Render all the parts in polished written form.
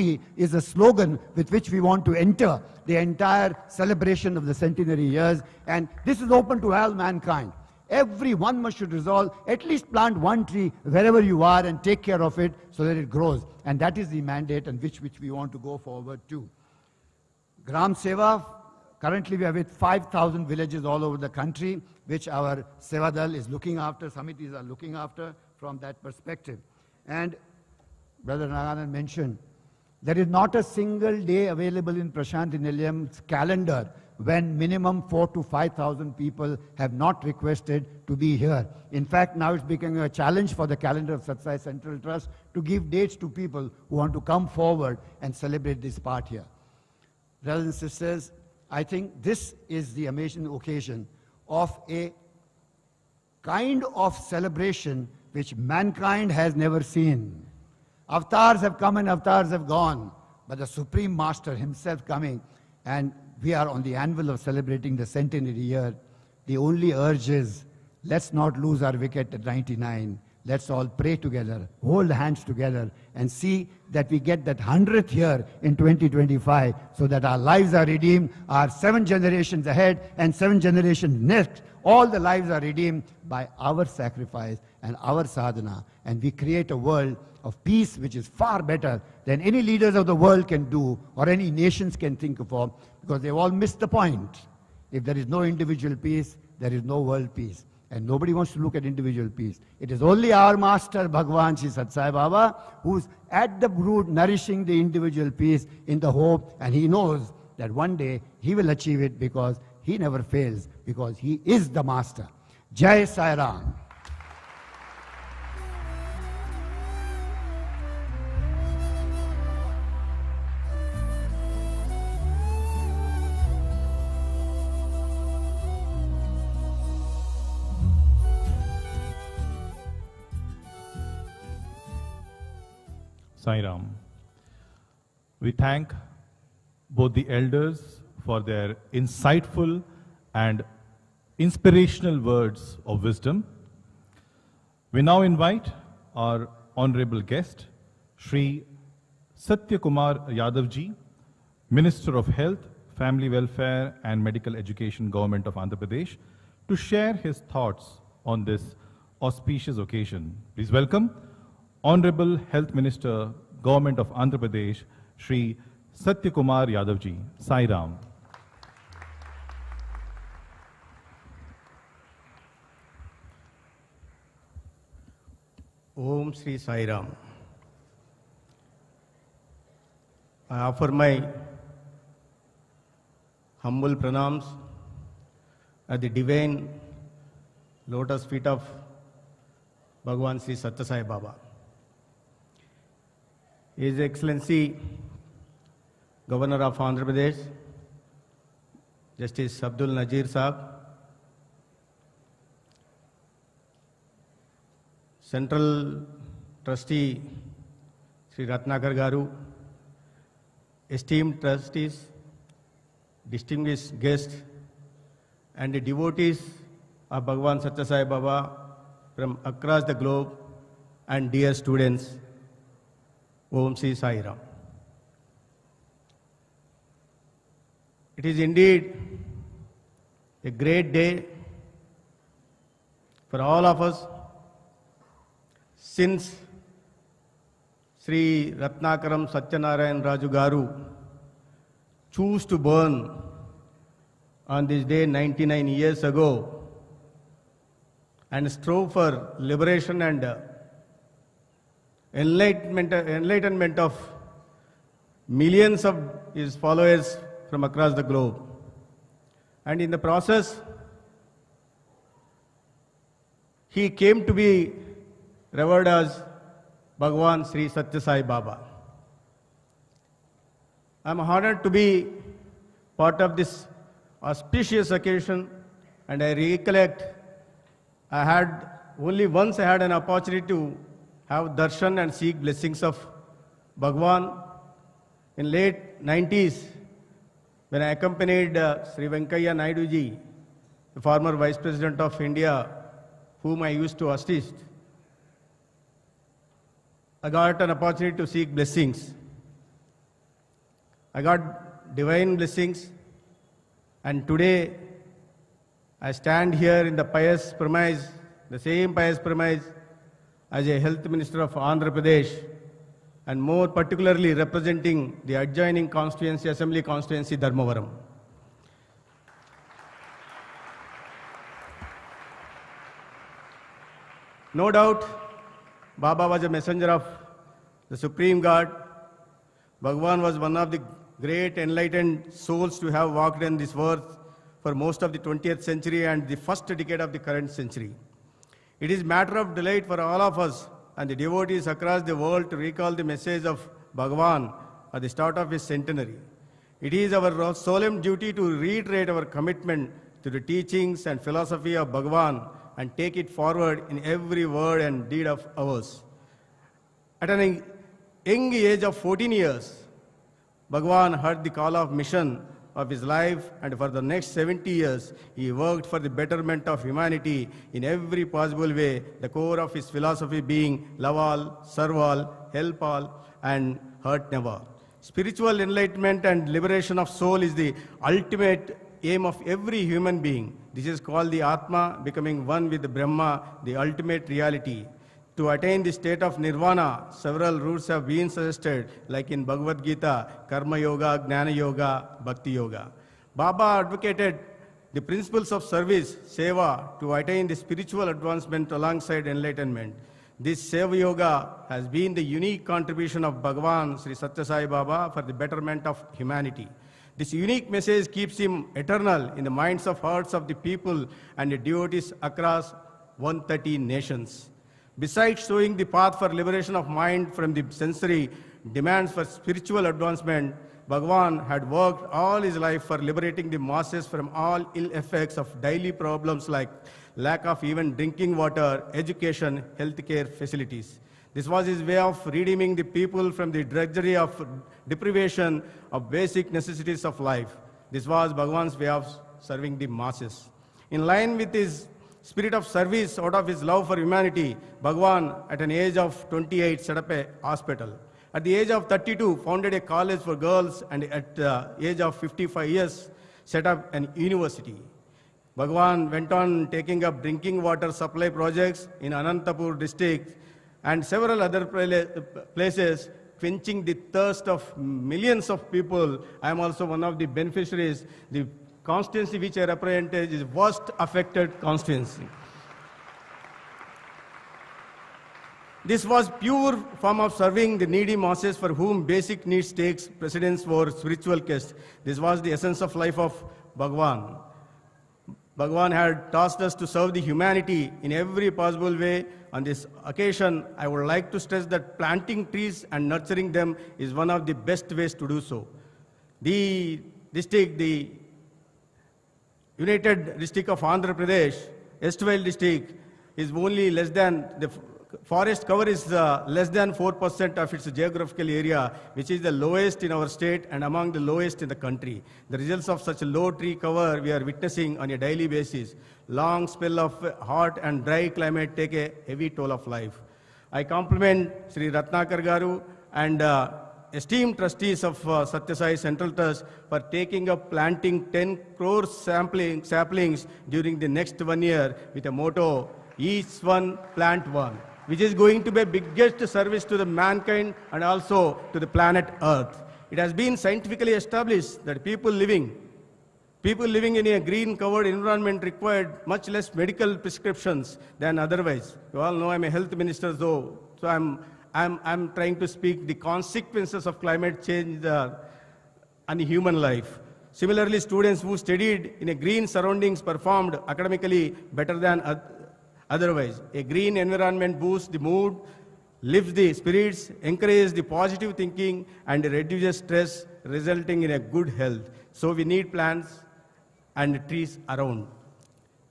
is a slogan with which we want to enter the entire celebration of the centenary years, and this is open to all mankind. Everyone must should resolve, at least plant one tree wherever you are and take care of it so that it grows. And that is the mandate and which we want to go forward to. Gram Seva, currently we are with 5,000 villages all over the country, which our Sevadal is looking after, Samitis are looking after from that perspective. And Brother Naganan mentioned, there is not a single day available in Prashanthi Nilayam's calendar when minimum 4,000 to 5,000 people have not requested to be here. In fact, now it's becoming a challenge for the calendar of Sathya Sai Central Trust to give dates to people who want to come forward and celebrate this part here. Brothers and sisters, I think this is the amazing occasion of a kind of celebration which mankind has never seen. Avatars have come and avatars have gone, but the Supreme Master himself coming, and we are on the anvil of celebrating the centenary year. The only urge is, let's not lose our wicket at 99. Let's all pray together, hold hands together, and see that we get that 100th year in 2025 so that our lives are redeemed, our 7 generations ahead and 7 generations next. All the lives are redeemed by our sacrifice and our sadhana, and we create a world of peace which is far better than any leaders of the world can do or any nations can think of, because they've all missed the point. If there is no individual peace, there is no world peace. And nobody wants to look at individual peace. It is only our master, Bhagwan Sri Sathya Sai Baba, who's at the root nourishing the individual peace in the hope, and he knows that one day he will achieve it because he never fails, because he is the master. Jai Sai Ram. Sai Ram. We thank both the elders for their insightful and inspirational words of wisdom. We now invite our honorable guest, Shri Satya Kumar Yadav ji, Minister of Health, Family Welfare and Medical Education, Government of Andhra Pradesh, to share his thoughts on this auspicious occasion. Please welcome Honorable Health Minister, Government of Andhra Pradesh, Shri Satya Kumar Yadav ji. Sai Ram. Om Shri Sai Ram. I offer my humble pranams at the divine lotus feet of Bhagwan Sri Sathya Sai Baba. His Excellency Governor of Andhra Pradesh, Justice Abdul Nazir Saab, Central Trustee Sri Ratnakar Garu, esteemed trustees, distinguished guests, and the devotees of Bhagwan Sathya Sai Baba from across the globe, and dear students, Om Shri Sai Ram. It is indeed a great day for all of us, since Sri Ratnakaram Satyanarayan Raju Garu chose to burn on this day 99 years ago and strove for liberation and enlightenment of millions of his followers from across the globe. And in the process, he came to be revered as Bhagwan Sri Sathya Sai Baba. I am honored to be part of this auspicious occasion, and I recollect only once I had an opportunity to have darshan and seek blessings of Bhagwan in late 90s, when I accompanied Sri Venkaiah Naidu ji, the former Vice President of India, whom I used to assist. I got an opportunity to seek blessings. I got divine blessings, and today I stand here in the pious premise, the same pious premise as a health minister of Andhra Pradesh, and more particularly representing the adjoining constituency, assembly constituency, Dharmavaram. No doubt, Baba was a messenger of the Supreme God. Bhagwan was one of the great enlightened souls to have walked in this earth for most of the 20th century and the first decade of the current century. It is matter of delight for all of us and the devotees across the world to recall the message of Bhagwan at the start of his centenary. It is our solemn duty to reiterate our commitment to the teachings and philosophy of Bhagwan and take it forward in every word and deed of ours. At an young age of 14 years, Bhagwan heard the call of mission of his life, and for the next 70 years, he worked for the betterment of humanity in every possible way, the core of his philosophy being love all, serve all, help all, and hurt never. Spiritual enlightenment and liberation of soul is the ultimate aim of every human being. This is called the Atma, becoming one with the Brahma, the ultimate reality. To attain the state of nirvana, several routes have been suggested, like in Bhagavad Gita, Karma Yoga, Jnana Yoga, Bhakti Yoga. Baba advocated the principles of service, seva, to attain the spiritual advancement alongside enlightenment. This Seva Yoga has been the unique contribution of Bhagavan Sri Satya Sai Baba for the betterment of humanity. This unique message keeps him eternal in the minds of hearts of the people and the devotees across 130 nations. Besides showing the path for liberation of mind from the sensory demands for spiritual advancement, Bhagavan had worked all his life for liberating the masses from all ill effects of daily problems like lack of even drinking water, education, healthcare facilities. This was his way of redeeming the people from the drudgery of deprivation of basic necessities of life. This was Bhagavan's way of serving the masses. In line with his spirit of service out of his love for humanity, Bhagavan, at an age of 28, set up a hospital. At the age of 32, founded a college for girls, and at the age of 55 years, set up an university. Bhagavan went on taking up drinking water supply projects in Anantapur district and several other places, quenching the thirst of millions of people. I am also one of the beneficiaries. The constituency which I represent is worst affected constituency. This was pure form of serving the needy masses for whom basic needs takes precedence for spiritual quest. This was the essence of life of Bhagavan. Bhagavan had tasked us to serve the humanity in every possible way. On this occasion, I would like to stress that planting trees and nurturing them is one of the best ways to do so. The United District of Andhra Pradesh, Estvale district, is only less than, the forest cover is less than 4% of its geographical area, which is the lowest in our state and among the lowest in the country. The results of such a low tree cover we are witnessing on a daily basis. Long spell of hot and dry climate take a heavy toll of life. I compliment Sri Ratnakar Garu and esteemed trustees of Satya Sai Central Trust for taking up planting 10 crore saplings during the next 1 year with a motto, each one, plant one, which is going to be the biggest service to the mankind and also to the planet Earth. It has been scientifically established that people living in a green-covered environment required much less medical prescriptions than otherwise. You all know I'm a health minister, though, so I'm trying to speak the consequences of climate change on human life. Similarly, students who studied in a green surroundings performed academically better than otherwise. A green environment boosts the mood, lifts the spirits, encourages the positive thinking, and reduces stress, resulting in a good health. So we need plants and trees around.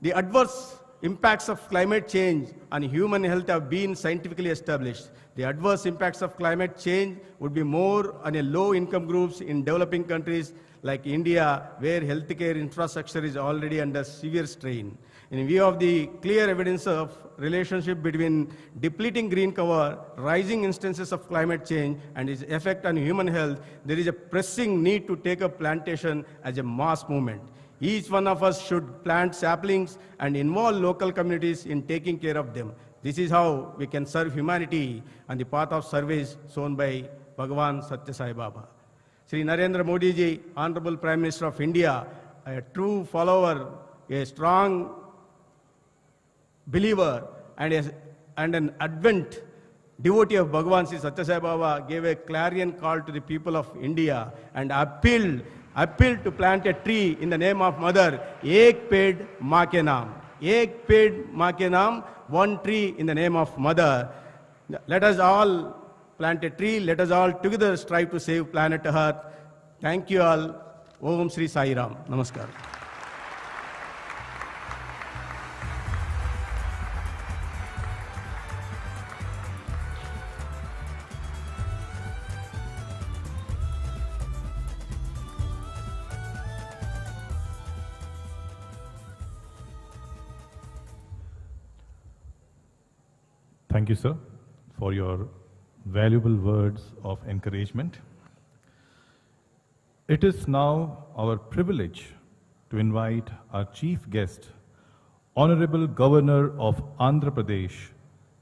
The adverse impacts of climate change on human health have been scientifically established. The adverse impacts of climate change would be more on a low-income groups in developing countries like India, where healthcare infrastructure is already under severe strain. In view of the clear evidence of relationship between depleting green cover, rising instances of climate change, and its effect on human health, there is a pressing need to take up plantation as a mass movement. Each one of us should plant saplings and involve local communities in taking care of them. This is how we can serve humanity on the path of service shown by Bhagavan Satya Sai Baba. Sri Narendra Modi ji, Honorable Prime Minister of India, a true follower, a strong believer, and an advent devotee of Bhagavan Sri Satya Sai Baba, gave a clarion call to the people of India and appealed to plant a tree in the name of Mother. Ek ped maa ke naam. Ek ped maa ke naam. One tree in the name of Mother. Let us all plant a tree. Let us all together strive to save planet Earth. Thank you all. Om Sri Sai Ram. Namaskar. Thank you, sir, for your valuable words of encouragement. It is now our privilege to invite our chief guest, Honorable Governor of Andhra Pradesh,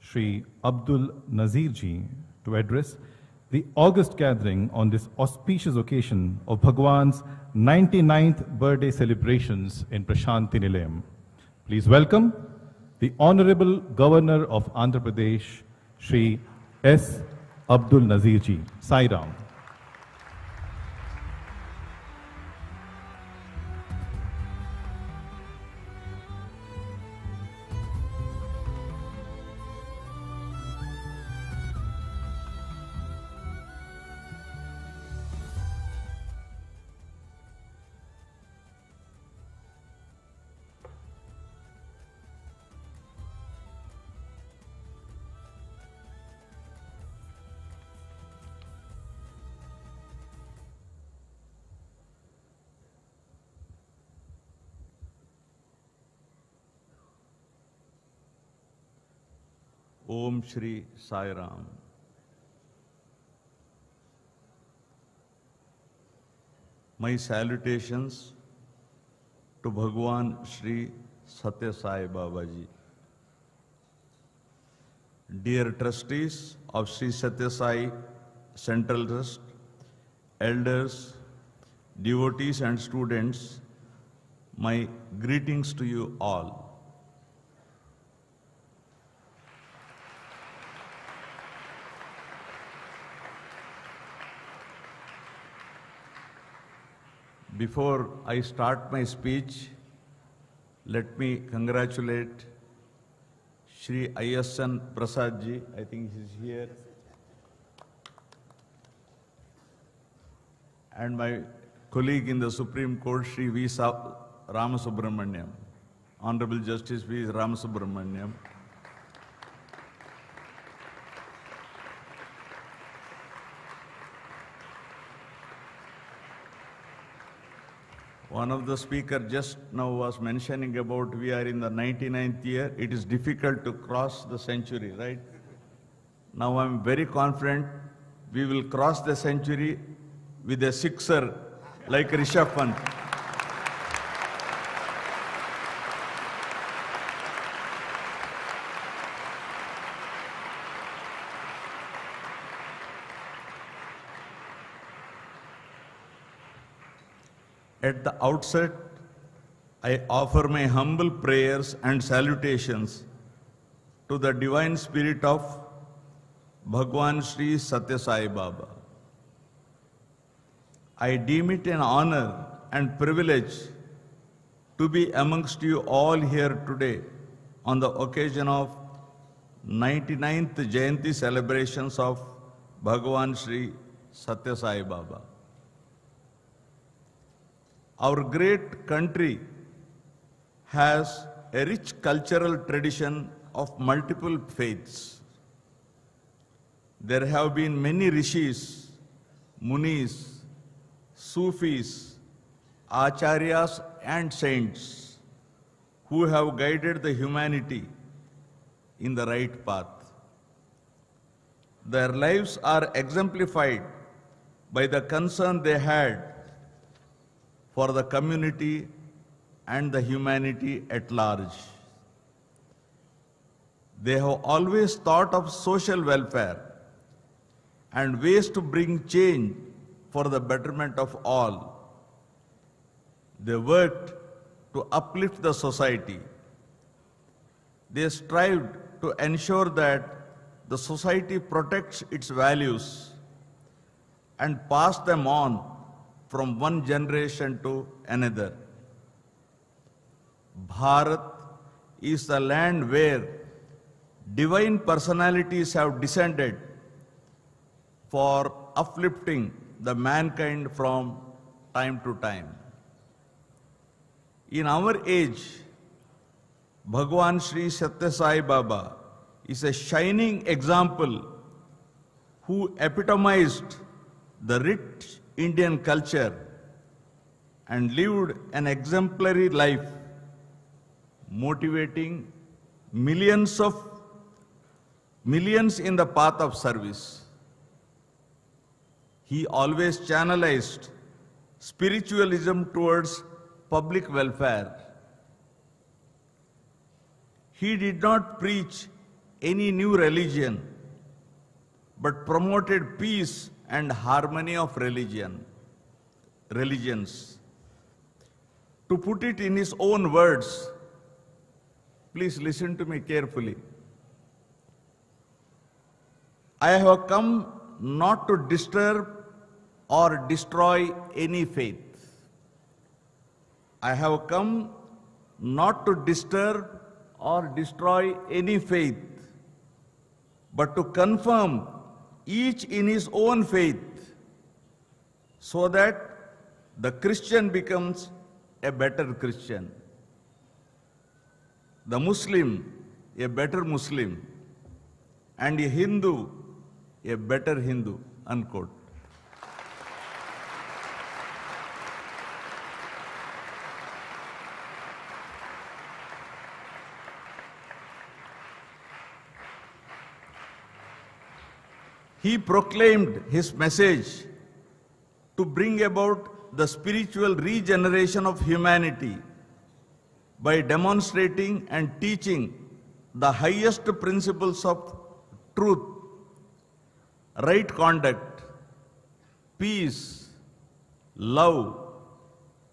Shri Abdul Nazir ji, to address the august gathering on this auspicious occasion of Bhagwan's 99th birthday celebrations in Prashanti Nilayam. Please welcome the Honorable Governor of Andhra Pradesh, Shri S. Abdul Nazir ji. Sai Ram. Om Shri Sai Ram. My salutations to Bhagwan Shri Satya Sai Baba Ji. Dear trustees of Shri Satya Sai Central Trust, elders, devotees and students, my greetings to you all. Before I start my speech, let me congratulate Shri ISN Prasad ji, I think he's here, and my colleague in the Supreme Court, Shri V. Ramasubramaniam, Honorable Justice V. Ramasubramaniam. One of the speakers just now was mentioning about we are in the 99th year. It is difficult to cross the century, right? Now I'm very confident we will cross the century with a sixer like Rishabh Pant. At the outset, I offer my humble prayers and salutations to the Divine Spirit of Bhagwan Shri Satya Sai Baba. I deem it an honor and privilege to be amongst you all here today on the occasion of 99th Jayanti celebrations of Bhagwan Shri Satya Sai Baba. Our great country has a rich cultural tradition of multiple faiths. There have been many rishis, munis, Sufis, acharyas and saints who have guided the humanity in the right path. Their lives are exemplified by the concern they had for the community and the humanity at large. They have always thought of social welfare and ways to bring change for the betterment of all. They worked to uplift the society. They strived to ensure that the society protects its values and pass them on from one generation to another. Bharat is the land where divine personalities have descended for uplifting the mankind from time to time. In our age, Bhagwan Sri Satya Sai Baba is a shining example who epitomized the rich Indian culture and lived an exemplary life, motivating millions in the path of service. He always channelized spiritualism towards public welfare. He did not preach any new religion, but promoted peace and harmony of religions. To put it in his own words, please listen to me carefully. I have come not to disturb or destroy any faith. I have come not to disturb or destroy any faith, but to confirm each in his own faith, so that the Christian becomes a better Christian, the Muslim a better Muslim, and a Hindu a better Hindu, unquote. He proclaimed his message to bring about the spiritual regeneration of humanity by demonstrating and teaching the highest principles of truth, right conduct, peace, love,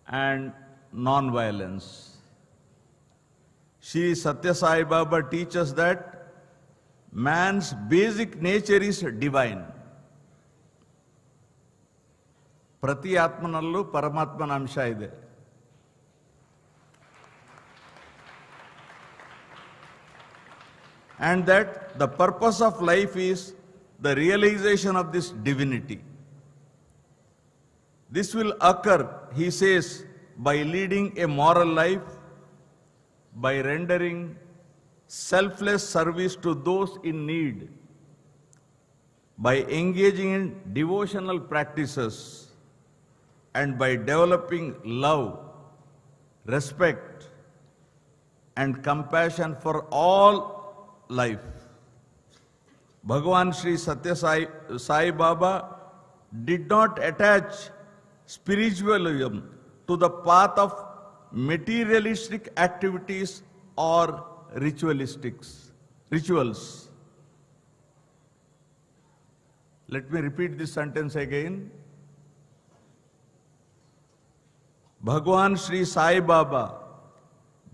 and non-violence. Shri Satya Sai Baba teaches that man's basic nature is divine. ಪ್ರತಿ ಆತ್ಮನಲ್ಲೂ ಪರಮಾತ್ಮನ ಅಂಶ ಇದೆ. And that the purpose of life is the realization of this divinity. This will occur, he says, by leading a moral life, by rendering selfless service to those in need, by engaging in devotional practices, and by developing love, respect, and compassion for all life. Bhagavan Sri Satya Sai Baba did not attach spiritualism to the path of materialistic activities or rituals. Let me repeat this sentence again. Bhagwan Sri Sai Baba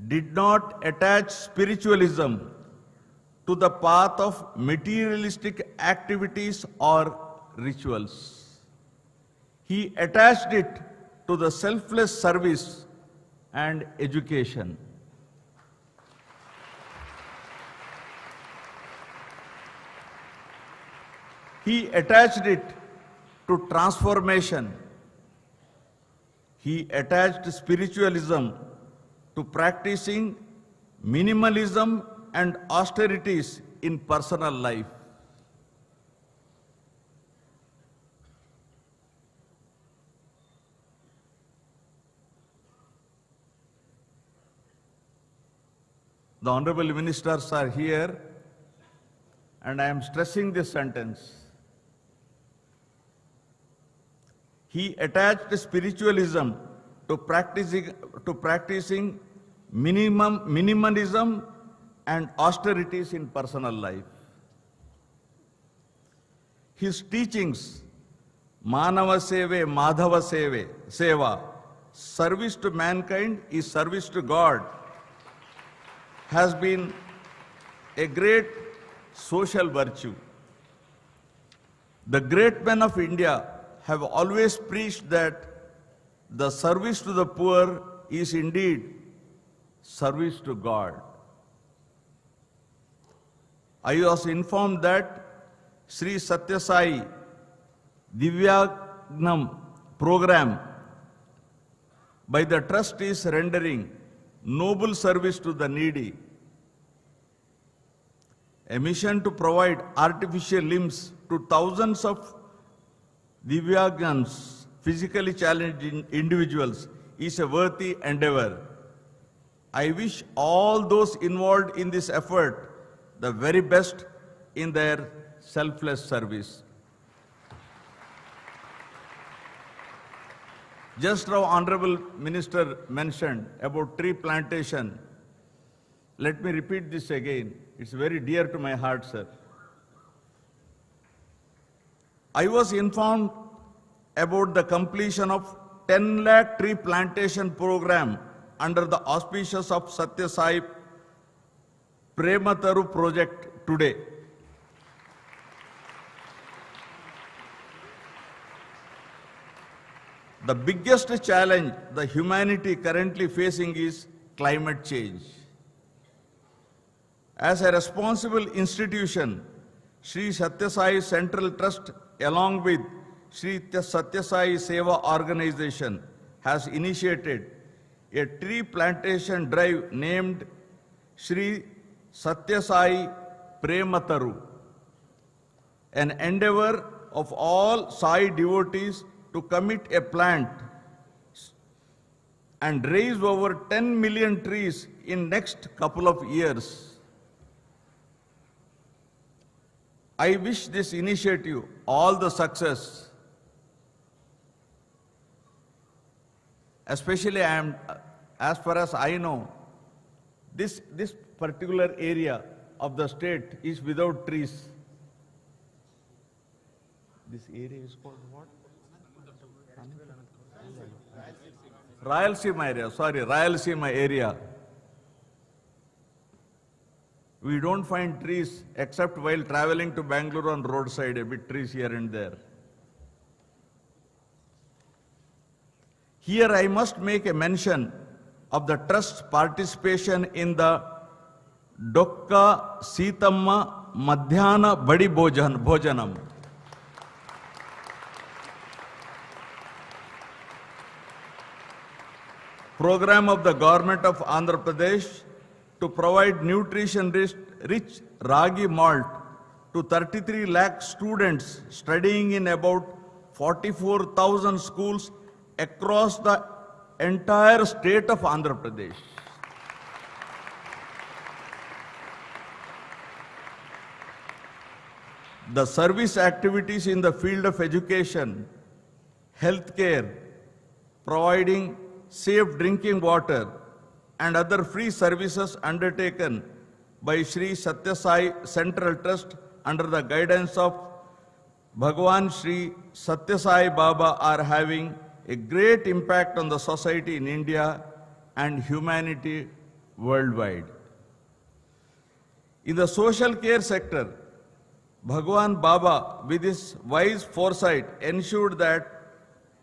did not attach spiritualism to the path of materialistic activities or rituals. He attached it to the selfless service and education. He attached it to transformation. He attached spiritualism to practicing minimalism and austerities in personal life. The honorable ministers are here, and I am stressing this sentence. He attached spiritualism to practicing minimalism and austerities in personal life. His teachings, Manava Seve, Madhava Seva, service to mankind is service to God, has been a great social virtue. The great men of India have always preached that the service to the poor is indeed service to God. I was informed that Sri Satya Sai Divyagnam program by the trust is rendering noble service to the needy. A mission to provide artificial limbs to thousands of Divyagans, physically challenged individuals, is a worthy endeavor. I wish all those involved in this effort the very best in their selfless service. Just now, Honorable Minister mentioned about tree plantation. Let me repeat this again. It's very dear to my heart, sir. I was informed about the completion of 10 lakh tree plantation program under the auspices of Satya Sai Premataru project today. The biggest challenge the humanity currently facing is climate change. As a responsible institution, Sri Satya Sai Central Trust, along with Sri Satya Sai Seva Organization, has initiated a tree plantation drive named Sri Satya Sai Premataru, an endeavor of all Sai devotees to commit a plant and raise over 10 million trees in next couple of years. I wish this initiative all the success. Especially, as far as I know, this particular area of the state is without trees. This area is called what? Rayalaseema area, sorry, Rayalaseema area. We don't find trees except while traveling to Bangalore on roadside, a bit trees here and there. Here I must make a mention of the trust's participation in the Dokka Sitamma Madhyana Badi Bhojanam. Program of the government of Andhra Pradesh to provide nutrition-rich ragi malt to 33 lakh students studying in about 44,000 schools across the entire state of Andhra Pradesh. The service activities in the field of education, healthcare, providing safe drinking water, and other free services undertaken by Sri Satya Sai Central Trust under the guidance of Bhagwan Sri Satya Sai Baba are having a great impact on the society in India and humanity worldwide. In the social care sector, Bhagwan Baba, with his wise foresight, ensured that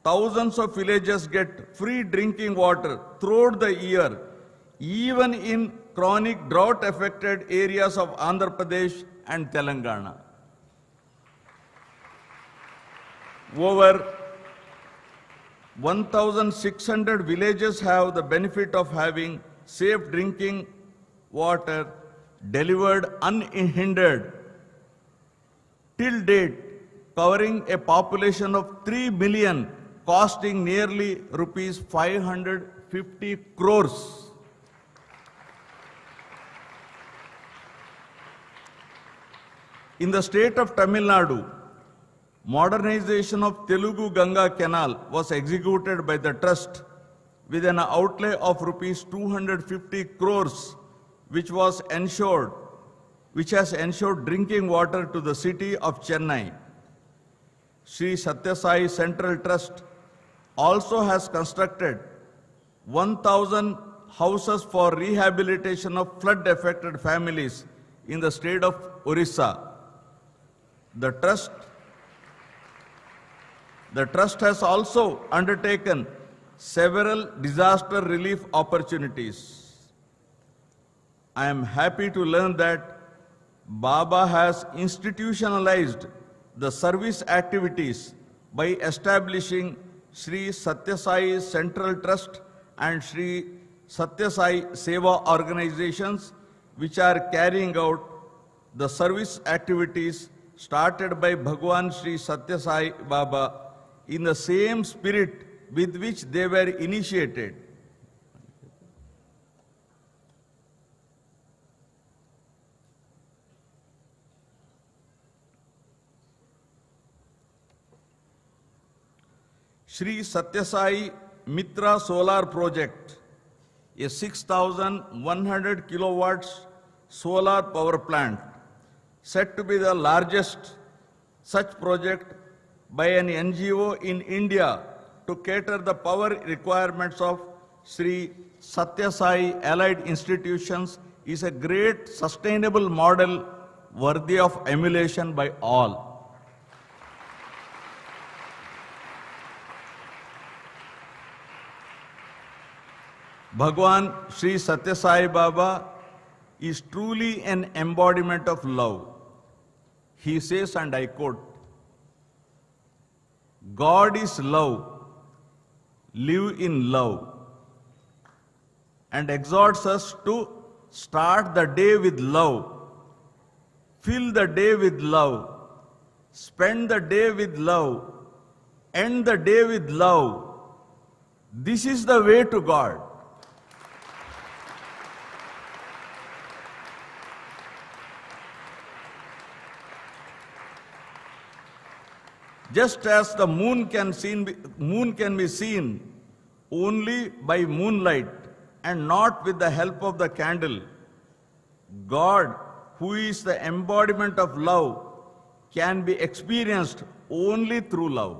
thousands of villages get free drinking water throughout the year, even in chronic drought-affected areas of Andhra Pradesh and Telangana. Over 1,600 villages have the benefit of having safe drinking water delivered unhindered till date, covering a population of 3 million, costing nearly rupees 550 crores. In the state of Tamil Nadu, modernization of Telugu Ganga Canal was executed by the trust with an outlay of rupees 250 crores, which has ensured drinking water to the city of Chennai. Sri Satya Sai Central Trust also has constructed 1,000 houses for rehabilitation of flood-affected families in the state of Orissa. The trust has also undertaken several disaster relief opportunities. I am happy to learn that Baba has institutionalized the service activities by establishing Sri Satya Sai Central Trust and Sri Satya Sai Seva organizations, which are carrying out the service activities started by Bhagwan Sri Satya Sai Baba in the same spirit with which they were initiated. Sri Satya Sai Mitra Solar Project, a 6,100 kilowatts solar power plant, said to be the largest such project by an NGO in India to cater the power requirements of Sri Satya Sai allied institutions, is a great sustainable model worthy of emulation by all. Bhagwan Sri Satya Sai Baba is truly an embodiment of love. He says, and I quote, "God is love, live in love," and exhorts us to start the day with love, fill the day with love, spend the day with love, end the day with love. This is the way to God. Just as the moon can be seen only by moonlight and not with the help of the candle, God, who is the embodiment of love, can be experienced only through love.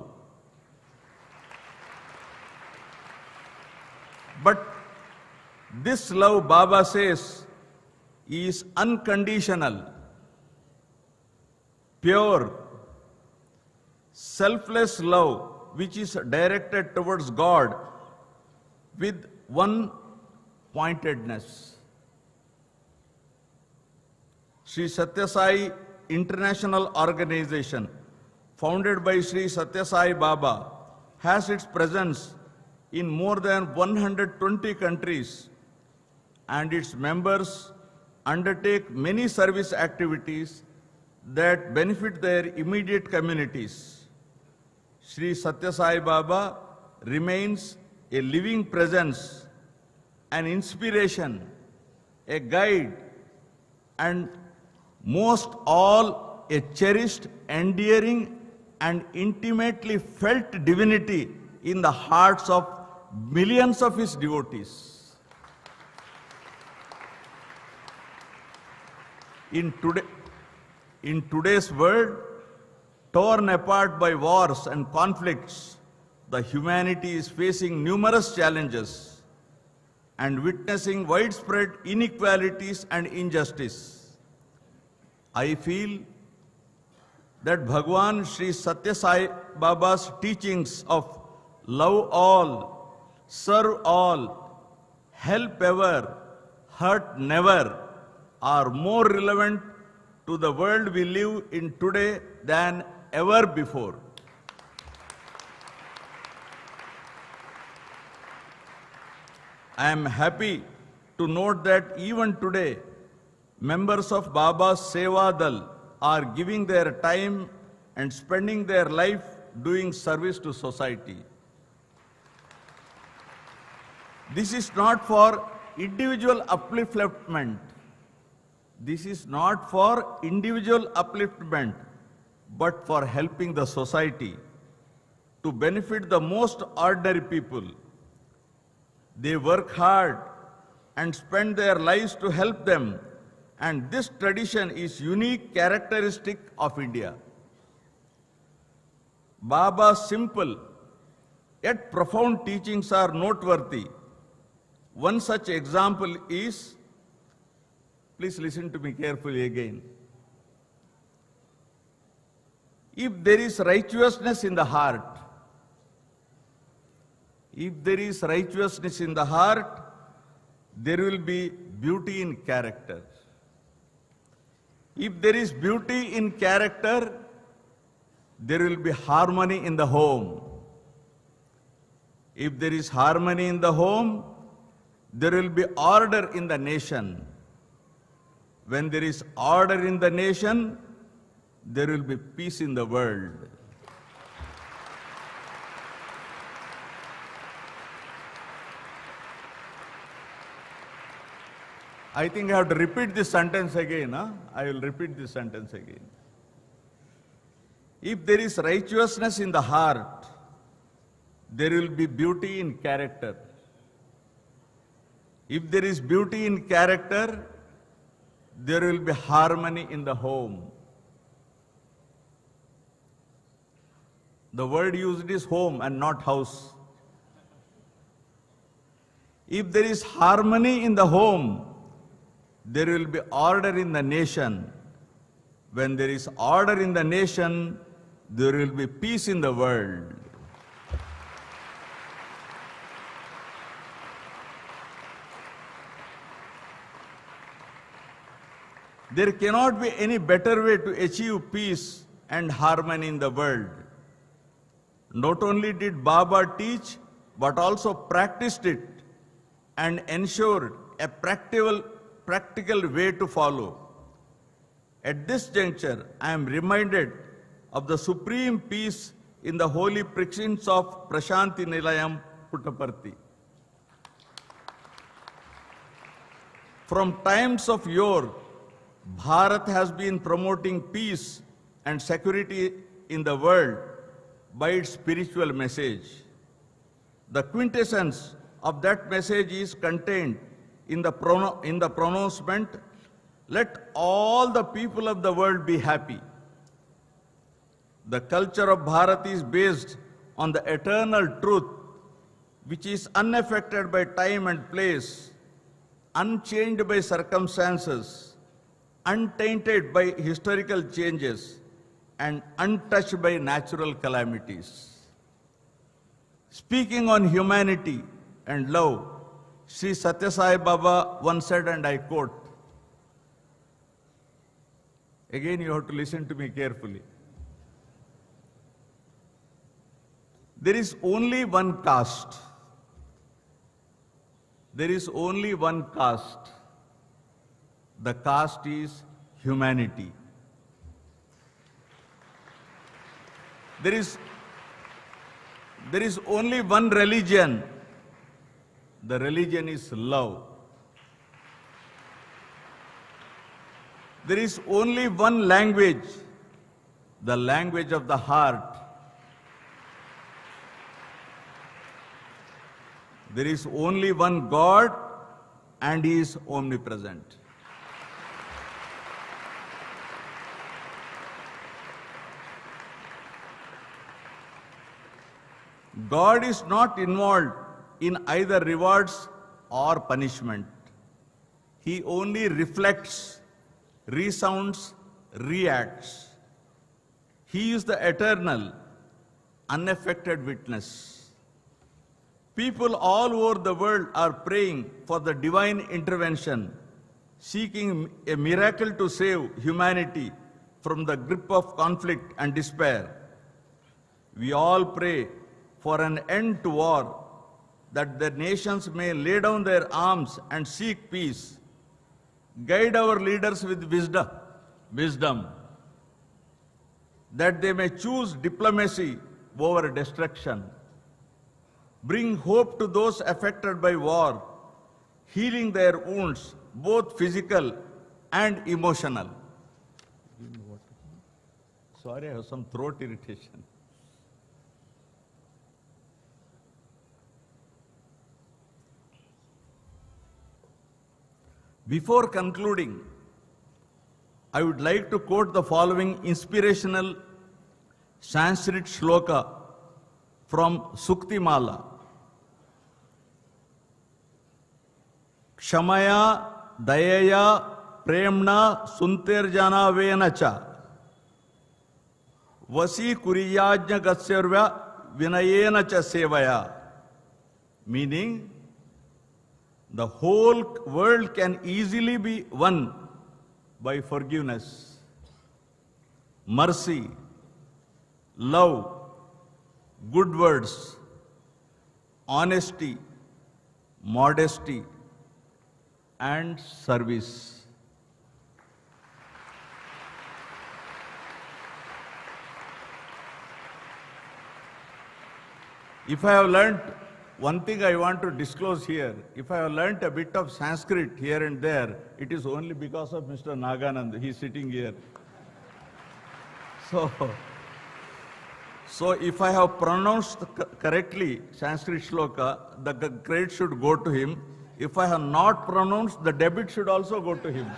But this love, Baba says, is unconditional, pure, selfless love, which is directed towards God with one pointedness. Sri Satya Sai International Organization, founded by Sri Satya Sai Baba, has its presence in more than 120 countries, and its members undertake many service activities that benefit their immediate communities. Sri Satya Sai Baba remains a living presence, an inspiration, a guide, and most all a cherished, endearing, and intimately felt divinity in the hearts of millions of his devotees. In today's world, torn apart by wars and conflicts, the humanity is facing numerous challenges and witnessing widespread inequalities and injustice. I feel that Bhagwan Sri Satya Sai Baba's teachings of love all, serve all, help ever, hurt never are more relevant to the world we live in today than ever before. I am happy to note that even today, members of Baba's Seva Dal are giving their time and spending their life doing service to society. This is not for individual upliftment. This is not for individual upliftment, but for helping the society to benefit the most ordinary people. They work hard and spend their lives to help them, and this tradition is unique characteristic of India. Baba's simple yet profound teachings are noteworthy. One such example is, please listen to me carefully again. If there is righteousness in the heart, if there is righteousness in the heart, there will be beauty in character. If there is beauty in character, there will be harmony in the home. If there is harmony in the home, there will be order in the nation. When there is order in the nation, there will be peace in the world. I think I have to repeat this sentence again. I will repeat this sentence again. If there is righteousness in the heart, there will be beauty in character. If there is beauty in character, there will be harmony in the home. The word used is home and not house. If there is harmony in the home, there will be order in the nation. When there is order in the nation, there will be peace in the world. There cannot be any better way to achieve peace and harmony in the world. Not only did Baba teach, but also practiced it and ensured a practical way to follow. At this juncture, I am reminded of the supreme peace in the holy precincts of Prashanti Nilayam, Puttaparthi. From times of yore, Bharat has been promoting peace and security in the world by its spiritual message. The quintessence of that message is contained in the pronouncement, "Let all the people of the world be happy." The culture of Bharat is based on the eternal truth, which is unaffected by time and place, unchanged by circumstances, untainted by historical changes, and untouched by natural calamities. Speaking on humanity and love, Sri Satya Sai Baba once said, and I quote, again you have to listen to me carefully. There is only one caste. There is only one caste. The caste is humanity. There is only one religion. The religion is love. There is only one language, the language of the heart. There is only one God, and He is omnipresent. God is not involved in either rewards or punishment. He only reflects, resounds, reacts. He is the eternal, unaffected witness. People all over the world are praying for the divine intervention, seeking a miracle to save humanity from the grip of conflict and despair. We all pray for an end to war, that the nations may lay down their arms and seek peace. Guide our leaders with wisdom, that they may choose diplomacy over destruction. Bring hope to those affected by war, healing their wounds, both physical and emotional. Sorry, I have some throat irritation. Before concluding, I would like to quote the following inspirational Sanskrit shloka from Suktimala. Kshamaya dayaya premna sunterjana venacha vasi kuriyajna gatsarva vinayena cha sevaya. Meaning, the whole world can easily be won by forgiveness, mercy, love, good words, honesty, modesty, and service. If I have learnt one thing I want to disclose here, if I have learnt a bit of Sanskrit here and there, it is only because of Mr. Naganand. He is sitting here. So if I have pronounced correctly Sanskrit shloka, the credit should go to him. If I have not pronounced, the debit should also go to him.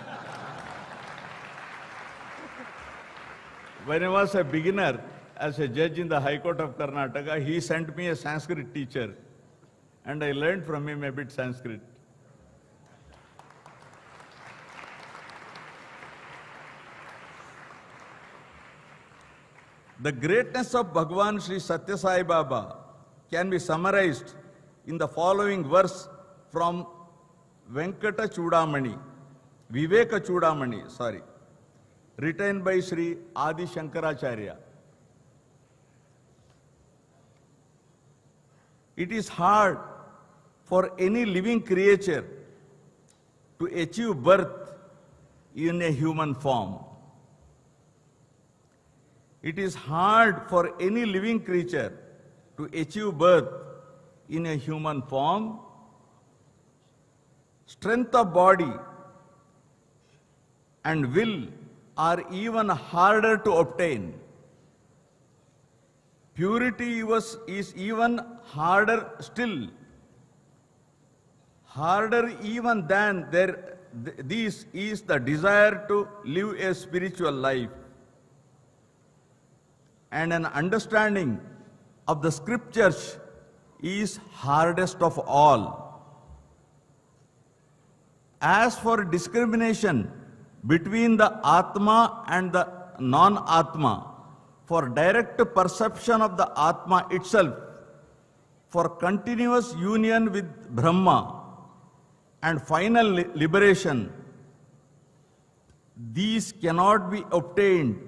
When I was a beginner as a judge in the High Court of Karnataka, he sent me a Sanskrit teacher, and I learned from him a bit Sanskrit. The greatness of Bhagavan Sri Satya Sai Baba can be summarized in the following verse from Viveka Chudamani, written by Sri Adi Shankaracharya. It is hard for any living creature to achieve birth in a human form. It is hard for any living creature to achieve birth in a human form. Strength of body and will are even harder to obtain. Purity is even harder still. Harder even than this is the desire to live a spiritual life. And an understanding of the scriptures is hardest of all. As for discrimination between the Atma and the non-Atma, for direct perception of the Atma itself, for continuous union with Brahma and final liberation, these cannot be obtained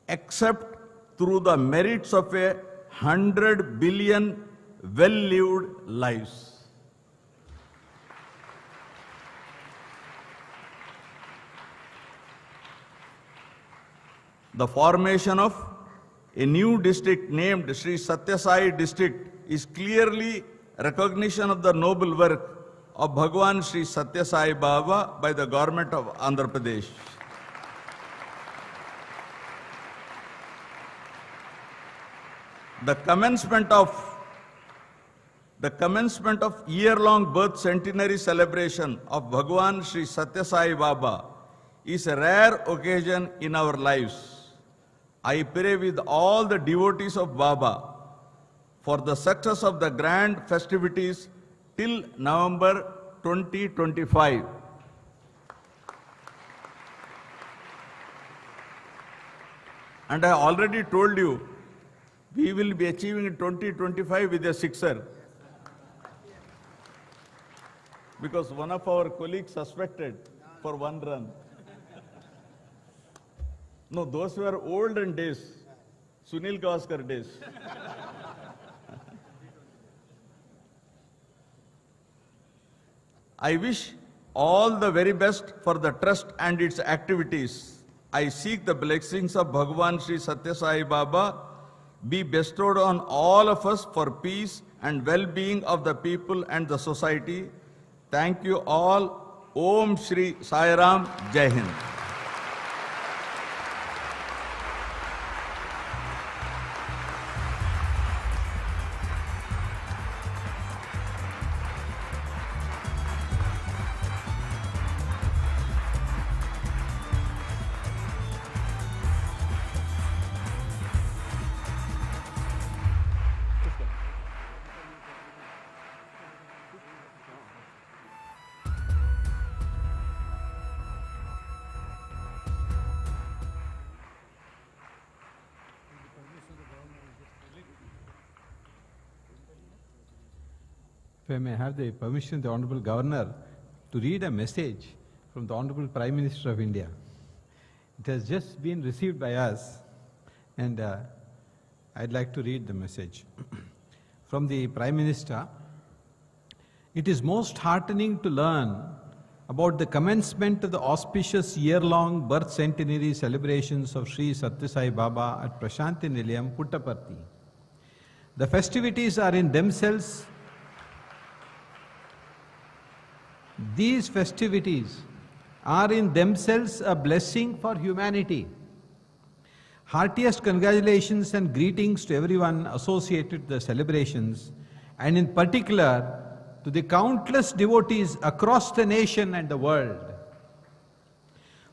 except through the merits of 100 billion well-lived lives. The formation of a new district named Sri Satya Sai district is clearly recognition of the noble work of Bhagavan Sri Satya Sai Baba by the government of Andhra Pradesh. The commencement of year-long birth centenary celebration of Bhagavan Sri Satya Sai Baba is a rare occasion in our lives. I pray with all the devotees of Baba for the success of the grand festivities till November 2025. And I already told you, we will be achieving in 2025 with a sixer. Because one of our colleagues suspected for one run. No, those were olden days, Sunil Gavaskar days. I wish all the very best for the trust and its activities. I seek the blessings of Bhagavan Sri Satya Sai Baba be bestowed on all of us for peace and well-being of the people and the society. Thank you all Om Shri Sai Ram. Jai Hind. If I may have the permission of the Honorable Governor to read a message from the Honorable Prime Minister of India. It has just been received by us, and I'd like to read the message. From the Prime Minister, it is most heartening to learn about the commencement of the auspicious year-long birth centenary celebrations of Sri Sathya Sai Baba at Prashanti Nilayam, Puttaparthi. The festivities are in themselves These festivities are in themselves a blessing for humanity. Heartiest congratulations and greetings to everyone associated with the celebrations, and in particular to the countless devotees across the nation and the world.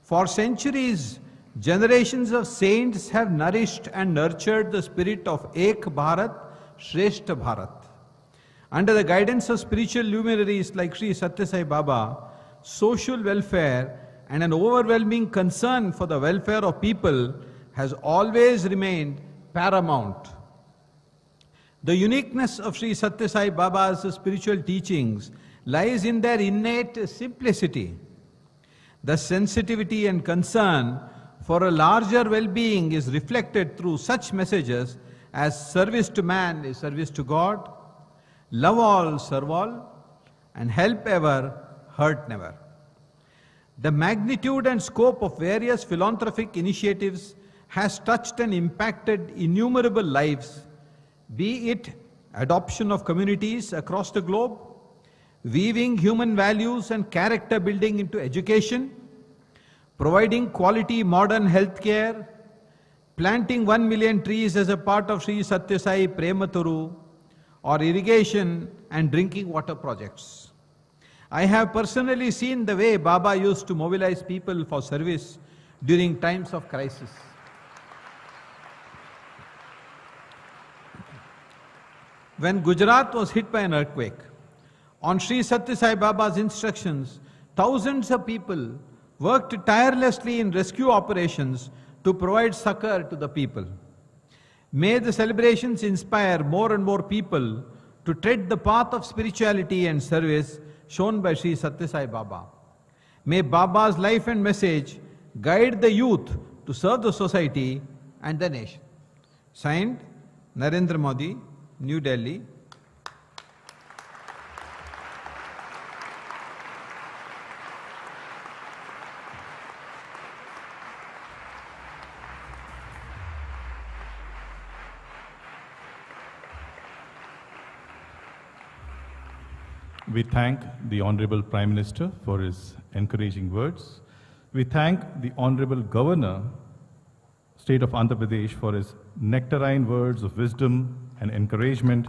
For centuries, generations of saints have nourished and nurtured the spirit of Ek Bharat, Shrestha Bharat. Under the guidance of spiritual luminaries like Sri Sathya Sai Baba, social welfare and an overwhelming concern for the welfare of people has always remained paramount. The uniqueness of Sri Sathya Sai Baba's spiritual teachings lies in their innate simplicity. The sensitivity and concern for a larger well-being is reflected through such messages as service to man is service to God, love all, serve all, and help ever, hurt never. The magnitude and scope of various philanthropic initiatives has touched and impacted innumerable lives, be it adoption of communities across the globe, weaving human values and character building into education, providing quality modern health care, planting 1 million trees as a part of Sri Sathya Sai Prematuru, or irrigation and drinking water projects. I have personally seen the way Baba used to mobilize people for service during times of crisis. When Gujarat was hit by an earthquake, on Sri Sathya Sai Baba's instructions, thousands of people worked tirelessly in rescue operations to provide succor to the people. May the celebrations inspire more and more people to tread the path of spirituality and service shown by Sri Sathya Sai Baba. May Baba's life and message guide the youth to serve the society and the nation. Signed, Narendra Modi, New Delhi. We thank the Honorable Prime Minister for his encouraging words. We thank the Honorable Governor, State of Andhra Pradesh, for his nectarine words of wisdom and encouragement,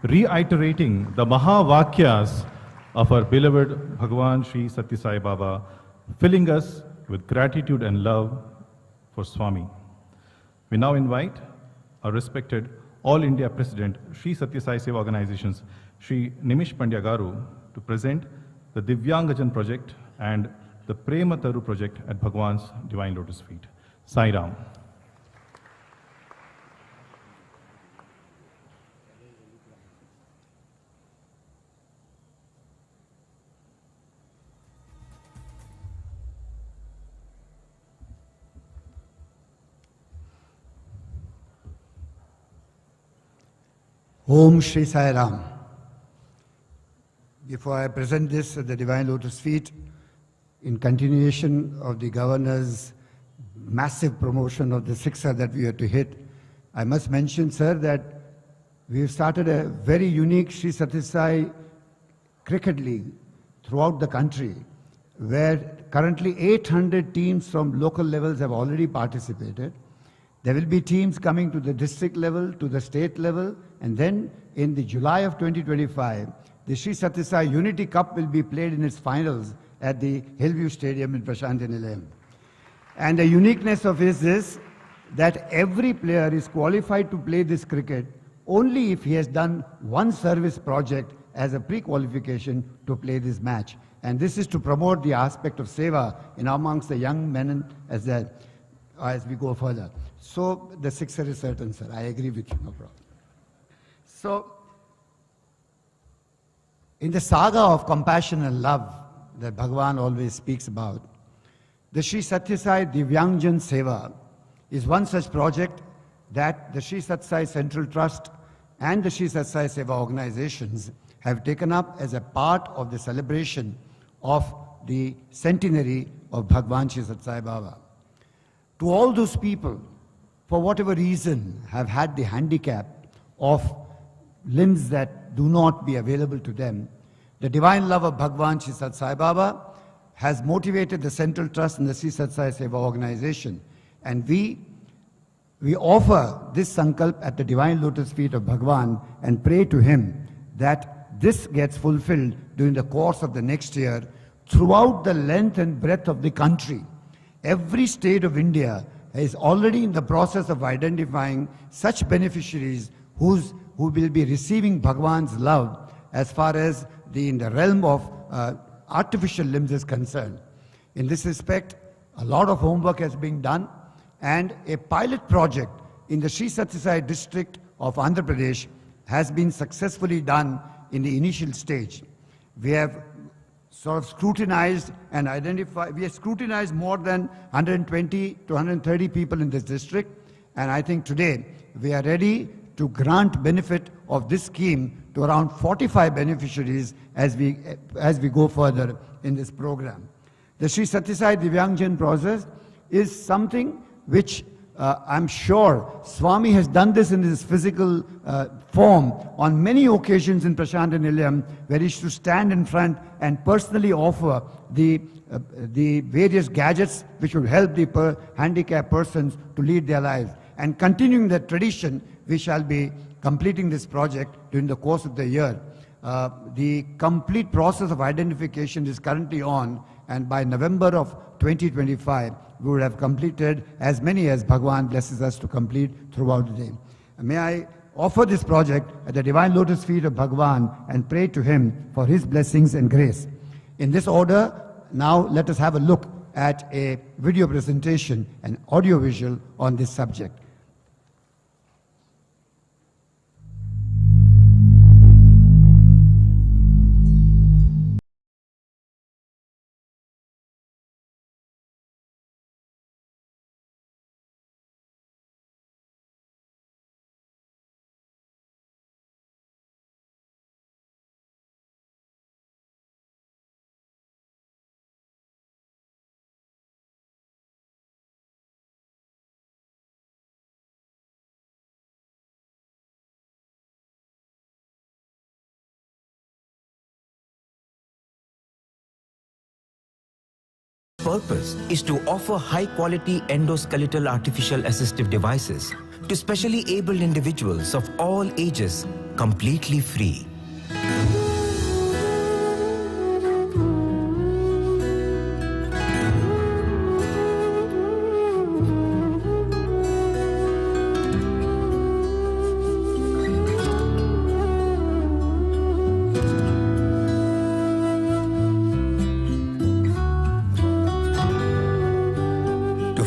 reiterating the Mahavakyas of our beloved Bhagwan Sri Sathya Sai Baba, filling us with gratitude and love for Swami. We now invite our respected All India President, Sri Sathya Sai Seva Organizations, Sri Nimish Pandya Garu, to present the Divyangajan project and the Prema Taru project at Bhagwan's Divine Lotus feet. Sai Ram. Om Shri Sai Ram. Before I present this at the Divine Lotus feet, in continuation of the Governor's massive promotion of the Siksar that we had to hit, I must mention, sir, that we have started a very unique Sri Sathya Sai cricket league throughout the country, where currently 800 teams from local levels have already participated. There will be teams coming to the district level, to the state level, and then in the July of 2025, the Sri Sathya Sai Unity Cup will be played in its finals at the Hillview Stadium in Prasanthi Nilayam. And the uniqueness of this is that every player is qualified to play this cricket only if he has done one service project as a pre-qualification to play this match. And this is to promote the aspect of seva in amongst the young men as we go further. So the sixer is certain, sir. I agree with you, no problem. So, in the saga of compassion and love that Bhagavan always speaks about, the Sri Sathya Sai Divyangjan Seva is one such project that the Sri Sathya Sai Central Trust and the Sri Sathya Sai Seva organizations have taken up as a part of the celebration of the centenary of Bhagwan Sri Sathya Sai Baba. To all those people, for whatever reason, have had the handicap of limbs that do not be available to them, the divine love of Bhagwan Sri Sathya Sai Baba has motivated the Central Trust and the Sri Sathya Sai Seva organization. And we offer this sankalp at the divine lotus feet of Bhagwan and pray to him that this gets fulfilled during the course of the next year throughout the length and breadth of the country. Every state of India is already in the process of identifying such beneficiaries who will be receiving Bhagwan's love as far as in the realm of artificial limbs is concerned. In this respect, a lot of homework has been done, and a pilot project in the Sri Sathya Sai district of Andhra Pradesh has been successfully done in the initial stage. We have sort of scrutinized and identified, we have scrutinized more than 120 to 130 people in this district, and I think today we are ready to grant benefit of this scheme to around 45 beneficiaries as we go further in this program. The Sri Sathya Sai Divyangjan process is something which I'm sure Swami has done this in his physical form on many occasions in Prasanthi Nilayam, where he used to stand in front and personally offer the various gadgets which would help the handicapped persons to lead their lives. And continuing that tradition, we shall be completing this project during the course of the year. The complete process of identification is currently on, and by November of 2025, we would have completed as many as Bhagwan blesses us to complete throughout the day. May I offer this project at the divine lotus feet of Bhagwan and pray to him for his blessings and grace. In this order, now let us have a look at a video presentation, an audio visual on this subject. Purpose is to offer high-quality endoskeletal artificial assistive devices to specially abled individuals of all ages, completely free.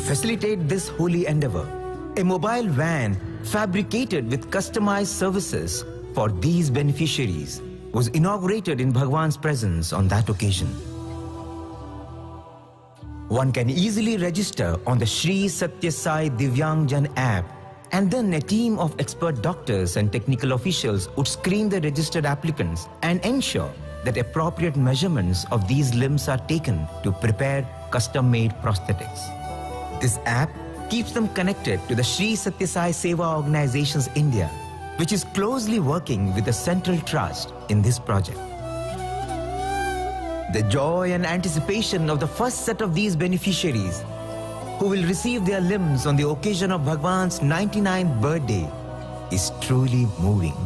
Facilitate this holy endeavor, a mobile van fabricated with customized services for these beneficiaries was inaugurated in Bhagwan's presence on that occasion. One can easily register on the Sri Sathya Sai Divyangjan app, and then a team of expert doctors and technical officials would screen the registered applicants and ensure that appropriate measurements of these limbs are taken to prepare custom-made prosthetics. This app keeps them connected to the Sri Sathya Sai Seva Organizations India, which is closely working with the Central Trust in this project. The joy and anticipation of the first set of these beneficiaries who will receive their limbs on the occasion of Bhagwan's 99th birthday is truly moving.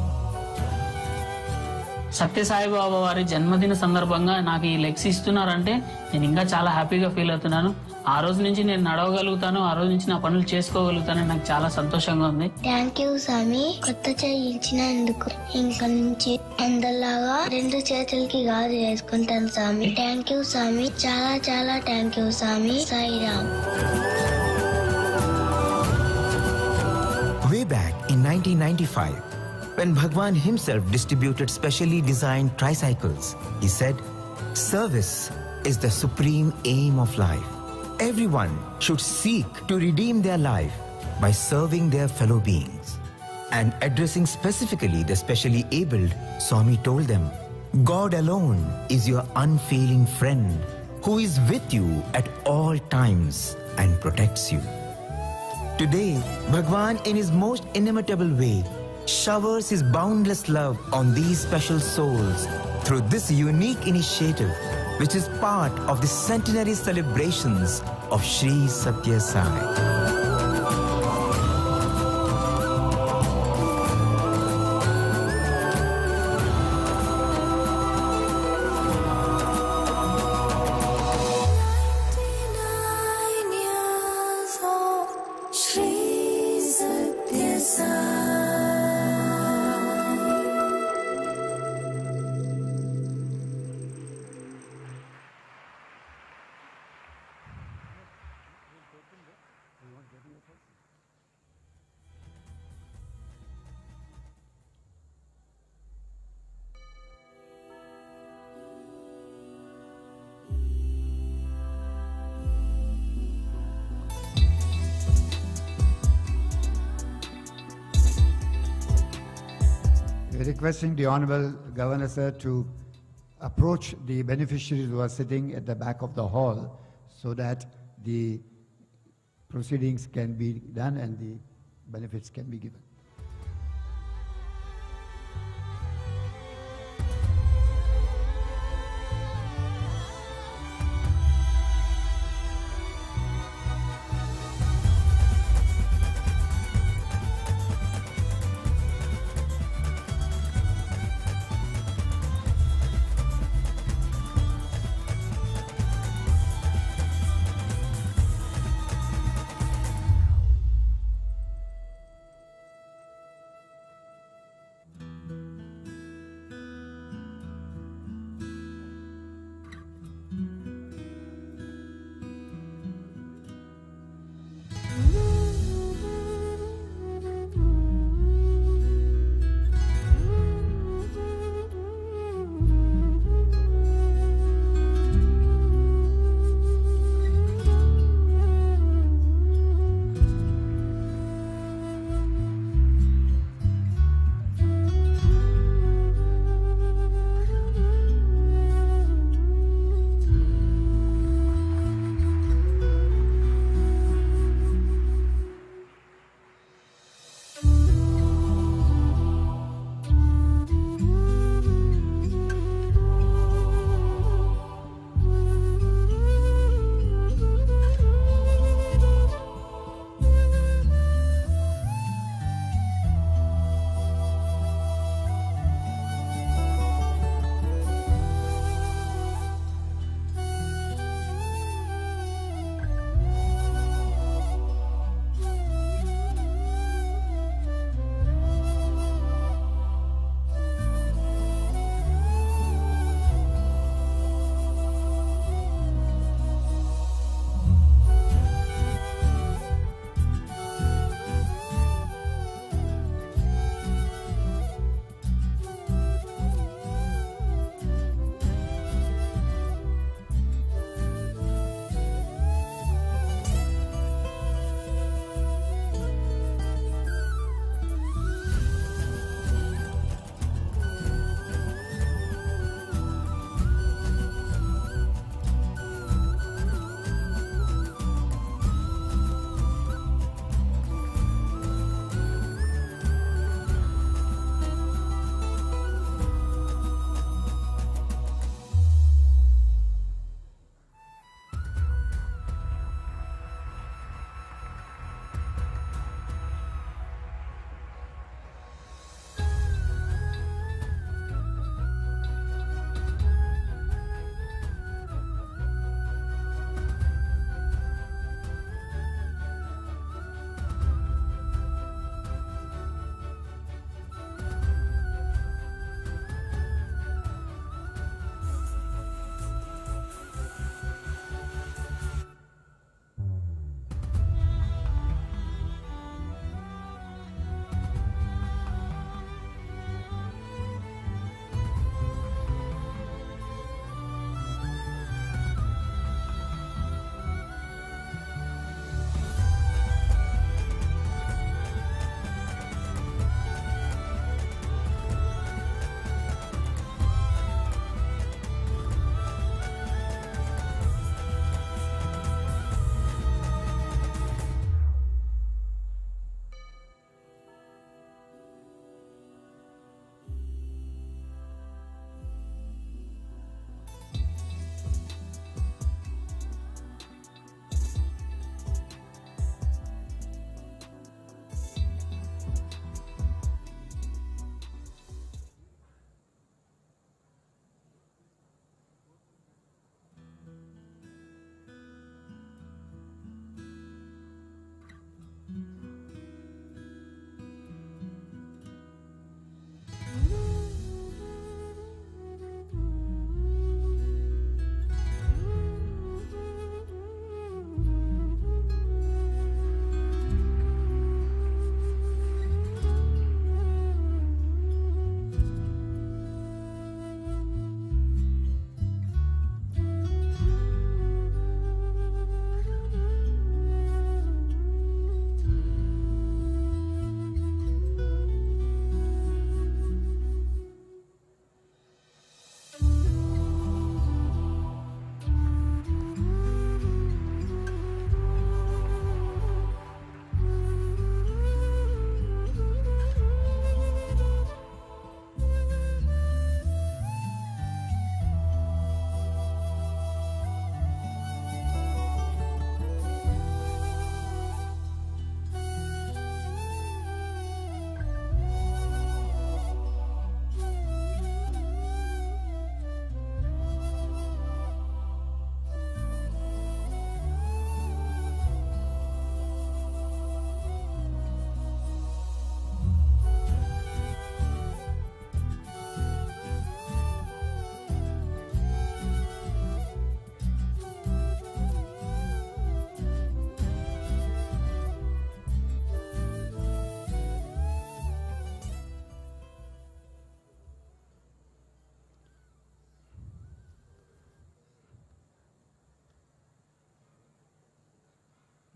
Sathya Sai బాబా వారి జన్మదిన సందర్భంగా నాకు ఈ legs ఇస్తున్నారంటే నేను ఇంకా చాలా హ్యాపీగా ఫీల్ అవుతున్నాను. ఆ రోజు నుంచి నేను నడవగలుగుతాను, ఆ రోజు నుంచి నా పనులు చేసుకోగలుగుతాను. నాకు చాలా సంతోషంగా ఉంది. థ్యాంక్ యూ స్వామి, కొత్త చేయి ఇచ్చినందుకు. ఇంకా నుంచి అందరిలాగా 2 చేతులకి గాజు వేసుకుంటాను స్వామి. థ్యాంక్ యూ స్వామి, చాలా చాలా thank you Swami. Sairam. Way back in 1995, when Bhagwan himself distributed specially designed tricycles, he said, "Service is the supreme aim of life. Everyone should seek to redeem their life by serving their fellow beings." And addressing specifically the specially abled, Swami told them, "God alone is your unfailing friend who is with you at all times and protects you." Today, Bhagwan in his most inimitable way showers his boundless love on these special souls through this unique initiative, which is part of the centenary celebrations of Sri Satya Sai. We're requesting the Honorable Governor, sir, to approach the beneficiaries who are sitting at the back of the hall so that the proceedings can be done and the benefits can be given.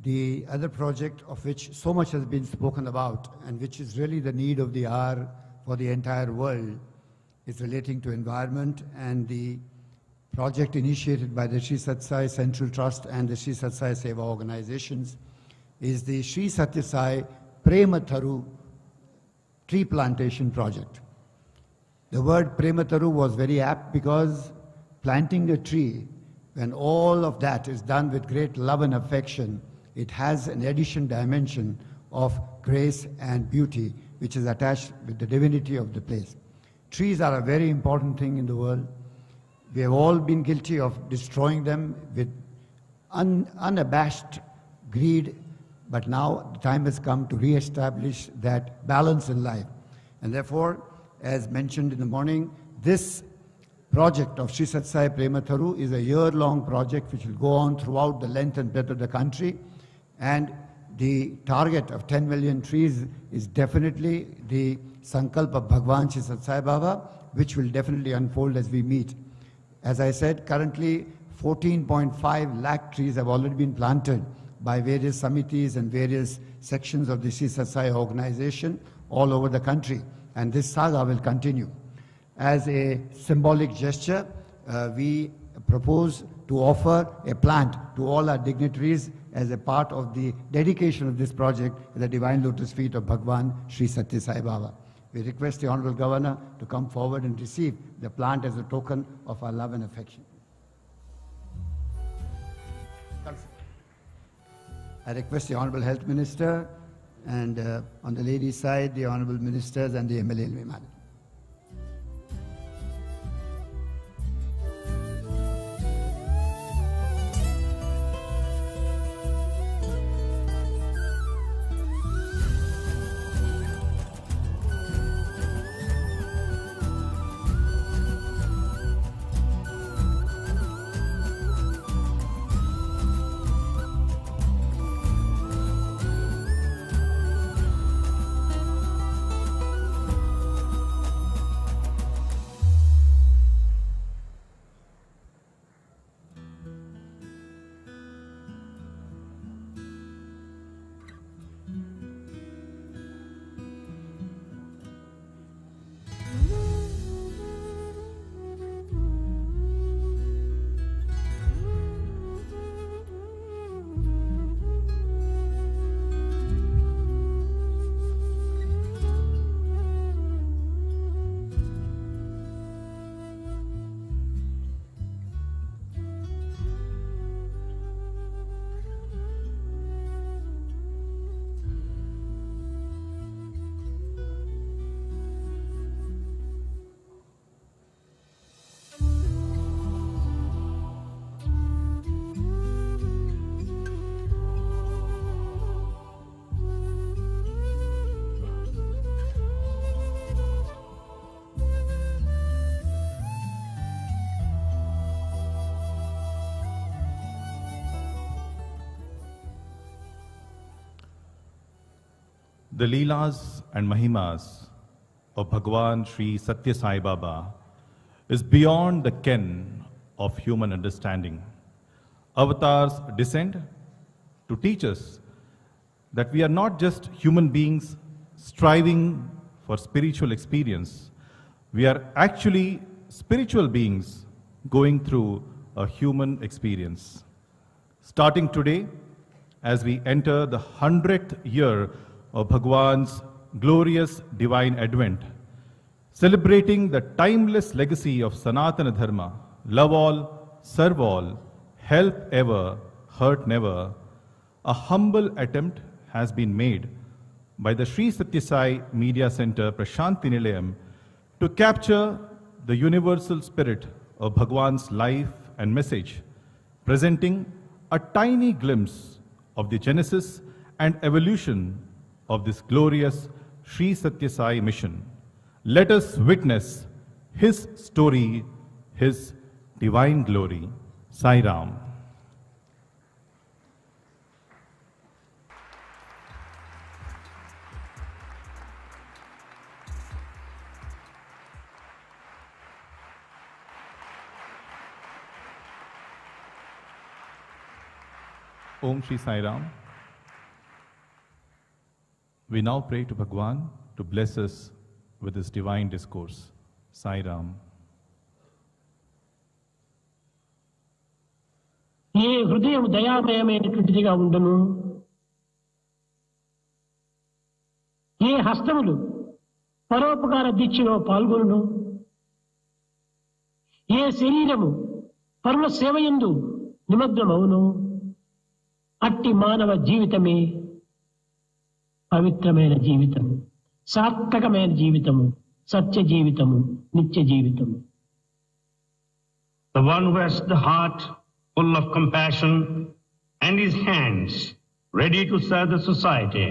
The other project of which so much has been spoken about and which is really the need of the hour for the entire world is relating to environment, and the project initiated by the Sri Sathya Sai Central Trust and the Sri Sathya Sai Seva organizations is the Sri Sathya Sai Prematharu tree plantation project. The word Prematharu was very apt because planting a tree, when all of that is done with great love and affection, it has an additional dimension of grace and beauty which is attached with the divinity of the place. Trees are a very important thing in the world. We have all been guilty of destroying them with unabashed greed, but now the time has come to re-establish that balance in life. And therefore, as mentioned in the morning, this project of Sri Sathya Sai Prematharu is a year-long project which will go on throughout the length and breadth of the country. And the target of 10 million trees is definitely the Sankalp of Bhagwan Sri Sathya Sai Baba, which will definitely unfold as we meet. As I said, currently 14.5 lakh trees have already been planted by various samitis and various sections of the Sri Sathya Sai organization all over the country. And this saga will continue. As a symbolic gesture, we propose to offer a plant to all our dignitaries as a part of the dedication of this project at the Divine Lotus Feet of Bhagwan Sri Sathya Sai Baba. We request the Honorable Governor to come forward and receive the plant as a token of our love and affection. I request the Honorable Health Minister and on the ladies' side, the Honorable Ministers and the MLA. Madam. The Leelas and Mahimas of Bhagwan Sri Sathya Sai Baba is beyond the ken of human understanding. Avatars descend to teach us that we are not just human beings striving for spiritual experience. We are actually spiritual beings going through a human experience. Starting today, as we enter the 100th year of Bhagwan's glorious divine advent, celebrating the timeless legacy of Sanatana Dharma, love all, serve all, help ever, hurt never, a humble attempt has been made by the Sri Sathya Sai Media Center Prashanti Nilayam to capture the universal spirit of Bhagwan's life and message, presenting a tiny glimpse of the genesis and evolution of this glorious Sri Sathya Sai mission. Let us witness his story, his divine glory. Sai Ram. Om Shri Sai Ram. We now pray to Bhagwan to bless us with his divine discourse. Sai Ram. ఏ హృదయం దయామయమైనటువంటిదిగా ఉండను, ఏ హస్తములు పరోపకార దీక్షలో పాల్గొను, ఏ శరీరము పరుల సేవయందు నిమగ్నమవును, అట్టి మానవ జీవితమే పవిత్రమైన జీవితము, సార్థకమైన జీవితము, సత్య జీవితము, నిత్య జీవితము. The one who has the heart full of compassion and his hands ready to serve the society,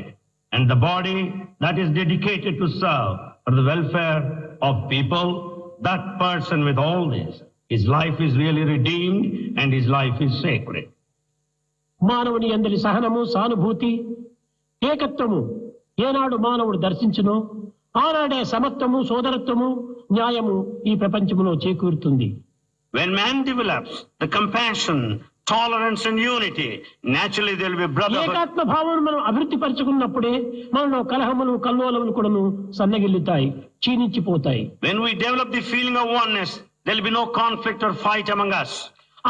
and the body that is dedicated to serve for the welfare of people, that person with all this, his life is really redeemed and his life is sacred. మానవుని అందరి సహనము, సానుభూతి, ఏకత్వము ఏనాడు మానవుడు దర్శించునో ఆనాడే సమత్వము, సోదరత్వము, న్యాయము ఈ ప్రపంచములో చేకూరుతుంది. When man develops the compassion, tolerance and unity, naturally there will be brotherhood. ఏకాత్మ భావమును మనం అభివృద్ధి పరచుకున్నప్పుడే మనలో కలహములు, కల్లోలములు కూడాను సన్నగిల్లుతాయి, క్షీణించిపోతాయి. When we develop the feeling of oneness, there will be no conflict or fight among us.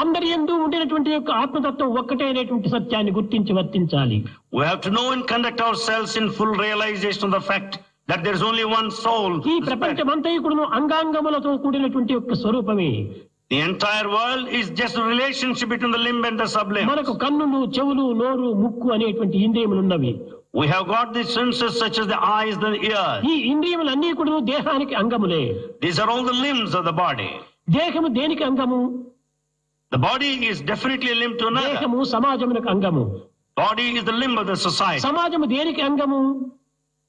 అందరి యందు ఉండినటువంటి యొక్క ఆత్మతత్వం ఒక్కటే అనేటువంటి సత్యాన్ని గుర్తించి వర్తించాలి. We have to know and conduct ourselves in full realization of the fact that there is only one soul. ఈ ప్రపంచమంతయు కూడాను అంగాంగములతో కూడినటువంటి యొక్క స్వరూపమే. The entire world is just a relationship between the limb and the sublimb. మనకు కన్నులు, చెవులు, నోరు, ముక్కు అనేటువంటి ఇంద్రియములు ఉన్నవి. We have got the senses such as the eyes, the ears. ఈ ఇంద్రియములన్నీ కూడాను దేహానికి అంగములే. These are all the limbs of the body. దేహము దేనికి అంగము? The body is definitely a limb to another. దేహము సమాజమునకు అంగము. Body is the limb of the society. సమాజము దేనికి అంగము?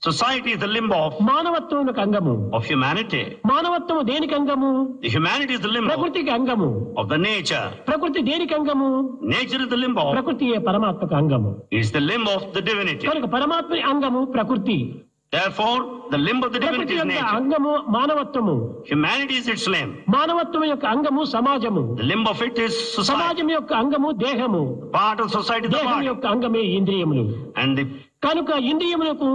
Society is the limb of మానవత్వమునకు అంగము. humanity. మానవత్వము దేనికి అంగము? The humanity is the limb ప్రకృతికి అంగము. of the nature. ప్రకృతి దేనికి అంగము? Nature is the limb of, ప్రకృతియే పరమాత్మకు అంగము. is the limb of the divinity. కనుక పరమాత్మ అంగము ప్రకృతి. Therefore, the limb of the divinity ప్రకృతి is యొక్క nature. అంగము మానవత్వము. Humanity is its limb. మానవత్వం యొక్క అంగము సమాజము. The limb of it is society. సమాజం యొక్క అంగము దేహము. Part of society is the దేహం body. యొక్క అంగమే ఇంద్రియములు. And the కనుక ఇంద్రియములకు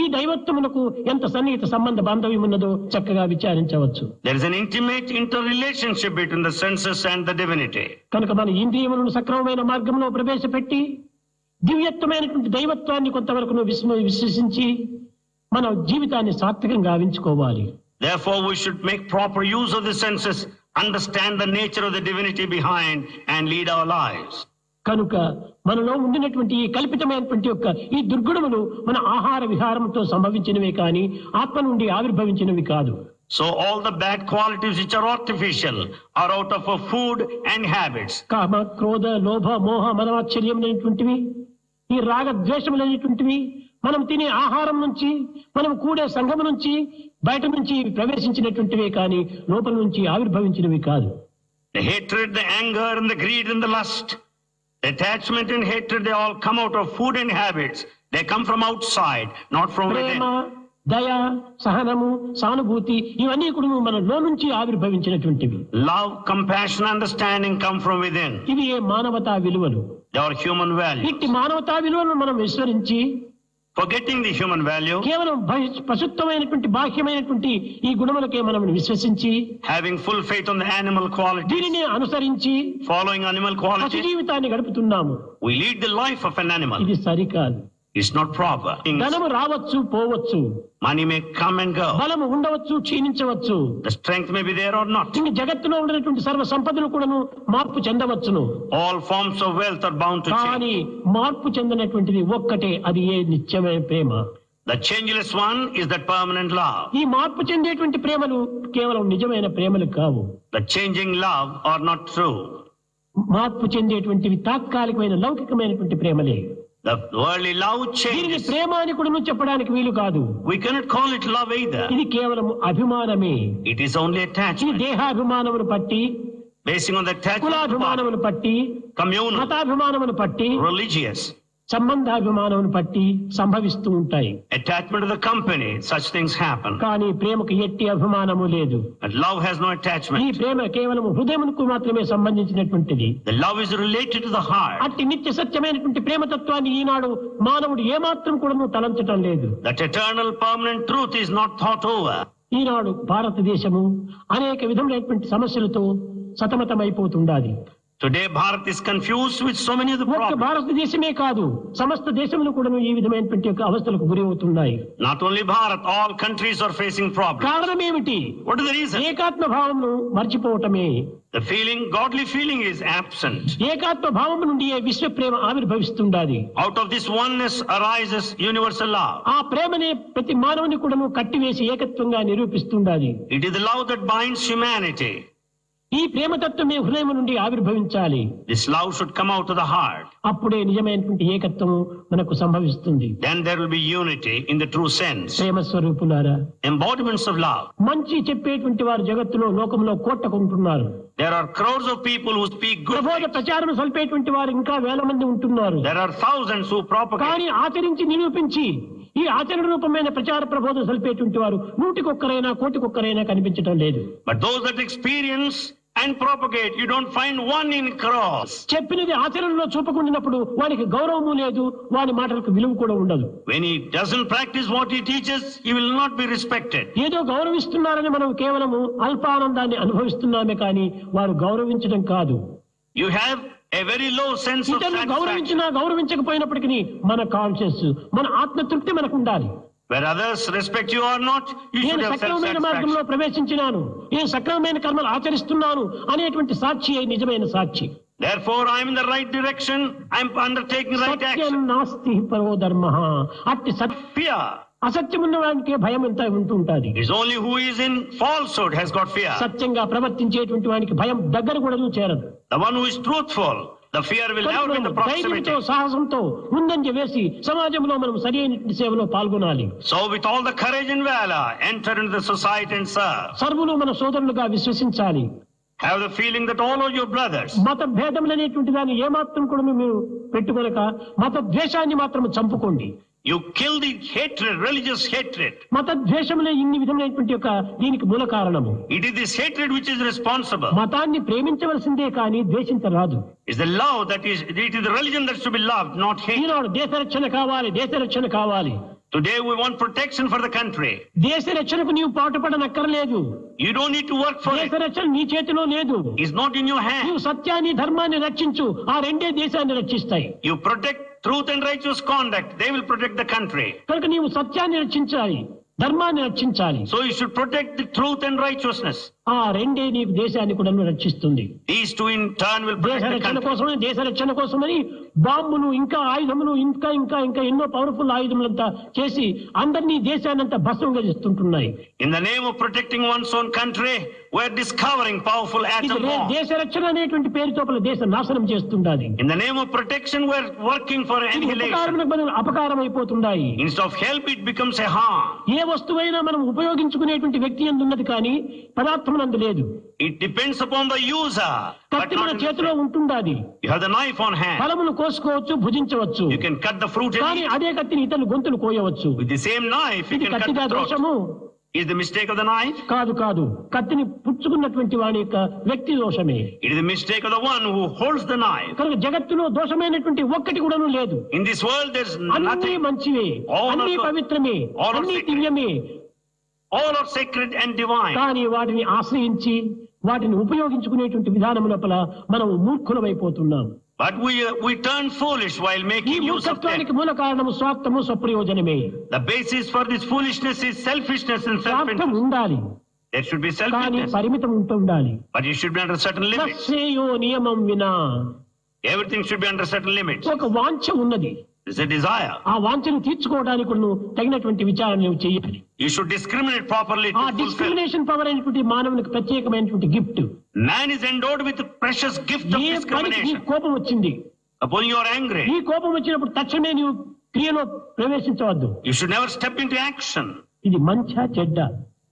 ఈ దైవత్వములకు ఎంత సన్నిహిత సంబంధ బాంధవ్యం ఉన్నదో చక్కగా విచారించవచ్చు. there is an intimate interrelationship between the senses and the divinity. కనుక మన ఇంద్రియములను సక్రమమైన మార్గంలో ప్రవేశపెట్టి దివ్యత్వమైనటువంటి దైవత్వాన్ని కొంతవరకు విశ్వసించి మన జీవితాన్ని సార్థకంగా గావించుకోవాలి. Therefore, we should make proper use of the senses, understand the nature of the divinity behind, and lead our lives. కనుక మనలో ఉండినటువంటి ఈ కల్పితమైనటువంటి యొక్క ఈ దుర్గుణములు మన ఆహార విహారంతో సంభవించినవే కానీ ఆత్మ నుండి ఆవిర్భవించినవి కాదు. So all the bad qualities which are artificial are out of our food and habits. కామ, క్రోధ, లోభ, మోహ, మదమాశ్చర్యములైనటువంటివి, ఈ రాగ ద్వేషములైనటువంటివి మనం తినే ఆహారం నుంచి, మనం కూడే సంఘం నుంచి, బయట నుంచి ప్రవేశించినటువంటివే కానీ లోపల నుంచి ఆవిర్భవించినవి కాదు. The hatred, the anger, and the greed and the lust, the attachment and hatred, they all come out of food and habits. They come from outside, not from Prema, within. దయ, సహనము, సానుభూతి ఇవన్నీ కూడా మనలో నుంచి ఆవిర్భవించినటువంటివి. Love, compassion, understanding come from within. ఇవి మానవతా విలువలు. They are human values. ఇట్టి మానవతా విలువలను మనం విస్మరించి Forgetting the human value, కేవలం పశుత్వమైనటువంటి బాహ్యమైనటువంటి ఈ గుణములకే మనం విశ్వసించి having full faith on the animal qualities, దీనిని అనుసరించి following animal పశు qualities, జీవితాన్ని గడుపుతున్నాము. we lead the life of an animal. ఇది సరికాదు. It's not proper. ధనము రావచ్చు, పోవచ్చు, Money may come and go. బలము ఉండవచ్చు, క్షీణించవచ్చు. The strength may be there or not. ఈ జగత్తులో ఉన్నటువంటి సర్వ సంపదలు కూడాను మార్పు చెందవచ్చును. All forms of wealth are bound to కానీ change. మార్పు చెందినటువంటిది ఒక్కటే, అది ఏ నిత్యమైన ప్రేమ. The changeless one is that permanent love. ఈ మార్పు చెందేటువంటి ప్రేమలు కేవలం నిజమైన ప్రేమలు కావు. The changing love are not true. మార్పు చెందేటువంటివి తాత్కాలికమైన లౌకికమైనటువంటి ప్రేమలే. The worldly love దీనిని changes. ప్రేమ అని కూడా చెప్పడానికి వీలు కాదు. We cannot call it love either. ఇది కేవలం అభిమానమే. It is only ఈ attachment. దేహాభిమానమును పట్టి, Basing on the attachment to the body. కులాభిమానమును పట్టి, Communal, మతాభిమానమును పట్టి religious, సంబంధాభిమానం బట్టి సంభవిస్తూ ఉంటాయి. Attachment to the company, such things happen. కానీ ప్రేమకు ఎట్టి అభిమానము లేదు. But love has no ఈ attachment. ప్రేమ కేవలం హృదయమునకు మాత్రమే సంబంధించినటువంటిది. The love is related to the heart. అట్టి నిత్య సత్యమైనటువంటి ప్రేమతత్వాన్ని ఈనాడు మానవుడు ఏమాత్రం కూడా తలంచటం లేదు. That eternal permanent truth is not thought over. ఈనాడు భారతదేశము అనేక విధములైనటువంటి సమస్యలతో సతమతమైపోతుండాలి. Today Bharat is confused with so many of the ఒక్క problems. భారతదేశమే కాదు, సమస్త దేశములు కూడా ఈ విధమైనటువంటి యొక్క అవస్థలకు గురి అవుతున్నాయి. Not only Bharat, all countries are facing problems. కారణం ఏమిటి? What is the reason? ఏకాత్మ భావమును మర్చిపోవటమే. The feeling, godly feeling is absent. ఏకాత్మ భావము నుండి విశ్వ ప్రేమ ఆవిర్భవిస్తుండాలి. Out of this oneness arises universal love. ఆ ప్రేమనే ప్రతి మానవుని కూడా కట్టివేసి ఏకత్వంగా నిరూపిస్తుండాలి. It is the love that binds humanity. ఈ ప్రేమతత్వమే హృదయం నుండి ఆవిర్భవించాలి. This love should come out of the heart. అప్పుడే నిజమైనటువంటి ఏకత్వం మనకు సంభవిస్తుంది. Then there will be unity in the true sense. ప్రేమ స్వరూపులారా, Embodiments of love. మంచి చెప్పేటువంటి వారు జగత్తులో లోకంలో కోట్లకుంటున్నారు. There are crowds of people who speak good ప్రబోధ things. ప్రచారం సల్పేటువంటి వారు ఇంకా వేల మంది ఉంటున్నారు. There are thousands who propagate. కానీ ఆచరించి నిరూపించి ఈ ఆచరణ రూపమైన ప్రచార ప్రబోధం సల్పేటువంటి వారు నూటికొక్కరైనా కోటికొక్కరైనా కనిపించడం లేదు. But those that experience and propagate, you don't find one in crores. చెప్పినది ఆచరణలో చూపకుండినప్పుడు వానికి గౌరవము లేదు, వాని మాటలకు విలువ కూడా ఉండదు. When he doesn't practice what he teaches, he will not be respected. ఏదో గౌరవిస్తున్నారని మనం కేవలము అల్పానందాన్ని అనుభవిస్తున్నామే కానీ వారు గౌరవించడం కాదు. You have a very low sense of ఇతరులు satisfaction. గౌరవించినా గౌరవించకపోయినప్పటికీ మన కాన్షియస్, మన ఆత్మతృప్తి మనకు ఉండాలి. Where others respect you or not, you should నేను have సక్రమమైన మార్గంలో self-satisfaction. ప్రవేశించినాను, నేను సక్రమమైన కర్మలు ఆచరిస్తున్నాను అనేటువంటి సాక్షి నిజమైన సాక్షి. Therefore, I am in the right direction. I am undertaking right Satyam action. నాస్తి పరో ధర్మః. అట్టి Fear. అసత్యం ఉన్న వానికి భయం ఎంత ఉంటుంటుంది. It is only who is in falsehood has got fear. సత్యంగా ప్రవర్తించేటువంటి వానికి భయం దగ్గర కూడా చేరదు. The one who is truthful, the fear will never be in the proximity. ధైర్యంతో సాహసంతో ముందంజ వేసి సమాజంలో మనం సరైన సేవలో పాల్గొనాలి. So with all the courage and valor, enter into the society and serve. సర్వులు మన సోదరులుగా విశ్వసించాలి. Have the feeling that all are your brothers. మత భేదములు అనేటువంటి దాన్ని ఏమాత్రం కూడా మీరు పెట్టుకొనక మత ద్వేషాన్ని మాత్రం చంపుకోండి. You kill the hatred, religious hatred. మత ద్వేషములే ఇన్ని విధమైనటువంటి యొక్క దీనికి మూల కారణము. It is this hatred which is responsible. మతాన్ని ప్రేమించవలసిందే కానీ ద్వేషించరాదు. It's the love that is, it is the religion that should be loved, not hate. ఈనాడు దేశ రక్షణ కావాలి, దేశ రక్షణ కావాలి. Today we want protection for the country. దేశ రక్షణకు నీవు పాటుపడనక్కర్లేదు. You don't need to work for దేశ it. రక్షణ నీ చేతిలో లేదు. It's not in your hand. నీవు సత్యాన్ని ధర్మాన్ని రక్షించు, ఆ రెండే దేశాన్ని రక్షిస్తాయి. You protect truth and righteous conduct. They will protect the country. కనుక నీవు సత్యాన్ని రక్షించాలి, ధర్మాన్ని రక్షించాలి. So you should protect the truth and righteousness. ఆ రెండే నీకు దేశాన్ని కూడా రక్షిస్తుంది. These two in turn will దేశ protect the రక్షణ country. కోసమని దేశ రక్షణ కోసమని బాంబులు ఇంకా ఆయుధములు ఇంకా ఇంకా ఇంకా ఎన్నో పవర్ఫుల్ ఆయుధములంతా చేసి అందరినీ దేశాన్నంతా భస్మంగా చేస్తుంటున్నాయి. In the name of protecting one's own country, we're discovering powerful ఇది atom bombs. దేశ రక్షణ అనేటువంటి పేరుతో దేశ నాశనం చేస్తుండాలి. In the name of protection, we're working for ఇది annihilation. ఉపకారములకు బదులు అపకారం అయిపోతున్నాయి. Instead of help, it becomes a harm. ఏ వస్తువైనా మనం ఉపయోగించుకునేటువంటి వ్యక్తి యందు ఉన్నది కానీ పదార్థం నందు లేదు. It depends upon the user, but కత్తి మన not in the చేతిలో thing. ఉంటుండాలి. You have the knife on hand. ఫలములు కోసుకోవచ్చు, భుజించవచ్చు. You can cut the fruit and కానీ eat. అదే కత్తిని ఇతరులు గొంతులు కోయవచ్చు. With the same knife, you ఇది can cut కత్తిగా the throat. దోషము Is the mistake of the knife? కాదు కాదు, కత్తిని పుచ్చుకున్నటువంటి వాని యొక్క వ్యక్తి దోషమే. It is the mistake of the one who holds the knife. కనుక జగత్తులో దోషమైనటువంటి ఒక్కటి కూడాను లేదు. In this world, there's అన్ని nothing. మంచివే, All అన్ని are- పవిత్రమే, all are అన్ని sacred. దివ్యమే. All are sacred and divine. కానీ వాటిని ఆశ్రయించి వాటిని ఉపయోగించుకునేటువంటి విధానం లోపల మనం మూర్ఖులమైపోతున్నాం. But we turn foolish while ఈ making use of them. మూర్ఖత్వానికి మూల కారణము స్వార్థము స్వప్రయోజనమే. The basis for this foolishness is selfishness and స్వార్థం self-interest. ఉండాలి There should be కానీ selfishness, పరిమితం ఉంటూ ఉండాలి. but it should be under certain limits. స్వశ్రేయో నియమం వినా. Everything should be under certain limits. ఒక వాంఛ ఉన్నది, It's a desire. ఆ వాంఛను తీర్చుకోవడానికి నువ్వు తగినటువంటి విచారణ నువ్వు చేయాలి. You should discriminate properly ఆ to fulfill. డిస్క్రిమినేషన్ పవర్ అయినటువంటి మానవునికి ప్రత్యేకమైనటువంటి gift. Man is endowed with the precious gift of ఏ పనికి నీ discrimination. కోపం వచ్చింది, Upon you are angry, ఈ కోపం వచ్చినప్పుడు తక్షణమే నీవు క్రియలో ప్రవేశించవద్దు. you should never step into action. ఇది మంచా చెడ్డ,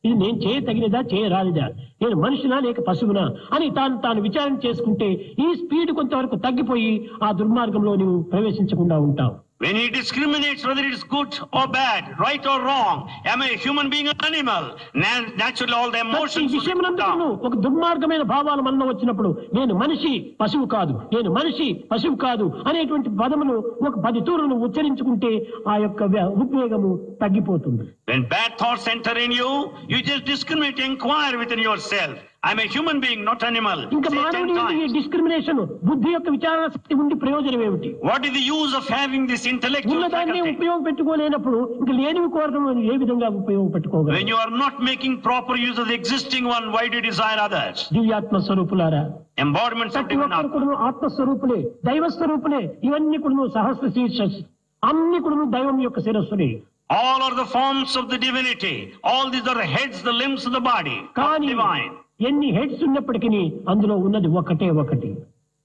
ఇది నేను చేయతగినదా చేయరానిదా, నేను మనిషినా లేక పశువునా అని తాను విచారణ చేసుకుంటే ఈ స్పీడ్ కొంతవరకు తగ్గిపోయి ఆ దుర్మార్గంలో నువ్వు ప్రవేశించకుండా ఉంటావు. When he discriminates whether it is good or bad, right or wrong, am I a human being or animal? Naturally all the ఈ emotions will విషయం come down. ఒక దుర్మార్గమైన భావాలు మనలో వచ్చినప్పుడు నేను మనిషి పశువు కాదు, నేను మనిషి పశువు కాదు అనేటువంటి పదములు ఒక 10 తూరులు ఉచ్చరించుకుంటే ఆ యొక్క ఉద్వేగము తగ్గిపోతుంది. When bad thoughts enter in you, you just discriminate, inquire within yourself. I'm a human being, not animal. ఇంకా Say 10 మానవుని ఈ times. డిస్క్రిమినేషన్ బుద్ధి యొక్క విచారణ శక్తి ఉండి ప్రయోజనం ఏమిటి? What is the use of having this intellectual ఉన్నదాన్ని faculty? ఉపయోగపెట్టుకోలేనప్పుడు ఇంకా లేనివి కోరడం ఏ విధంగా ఉపయోగపెట్టుకోగలరు? When you are not making proper use of the existing one, why do you desire others? దివ్యాత్మ స్వరూపులారా, Embodiments of ప్రతి divine ఒక్కరు Atma. కూడా ఆత్మస్వరూపులే, దైవ స్వరూపులే. ఇవన్నీ కూడా సహస్ర శీర్షస్, అన్ని కూడా దైవం యొక్క శిరస్సులే. All are the forms of the divinity. All these are the heads, the limbs of the body. కానీ Divine. ఎన్ని హెడ్స్ ఉన్నప్పటికీ అందులో ఉన్నది ఒకటే ఒకటి,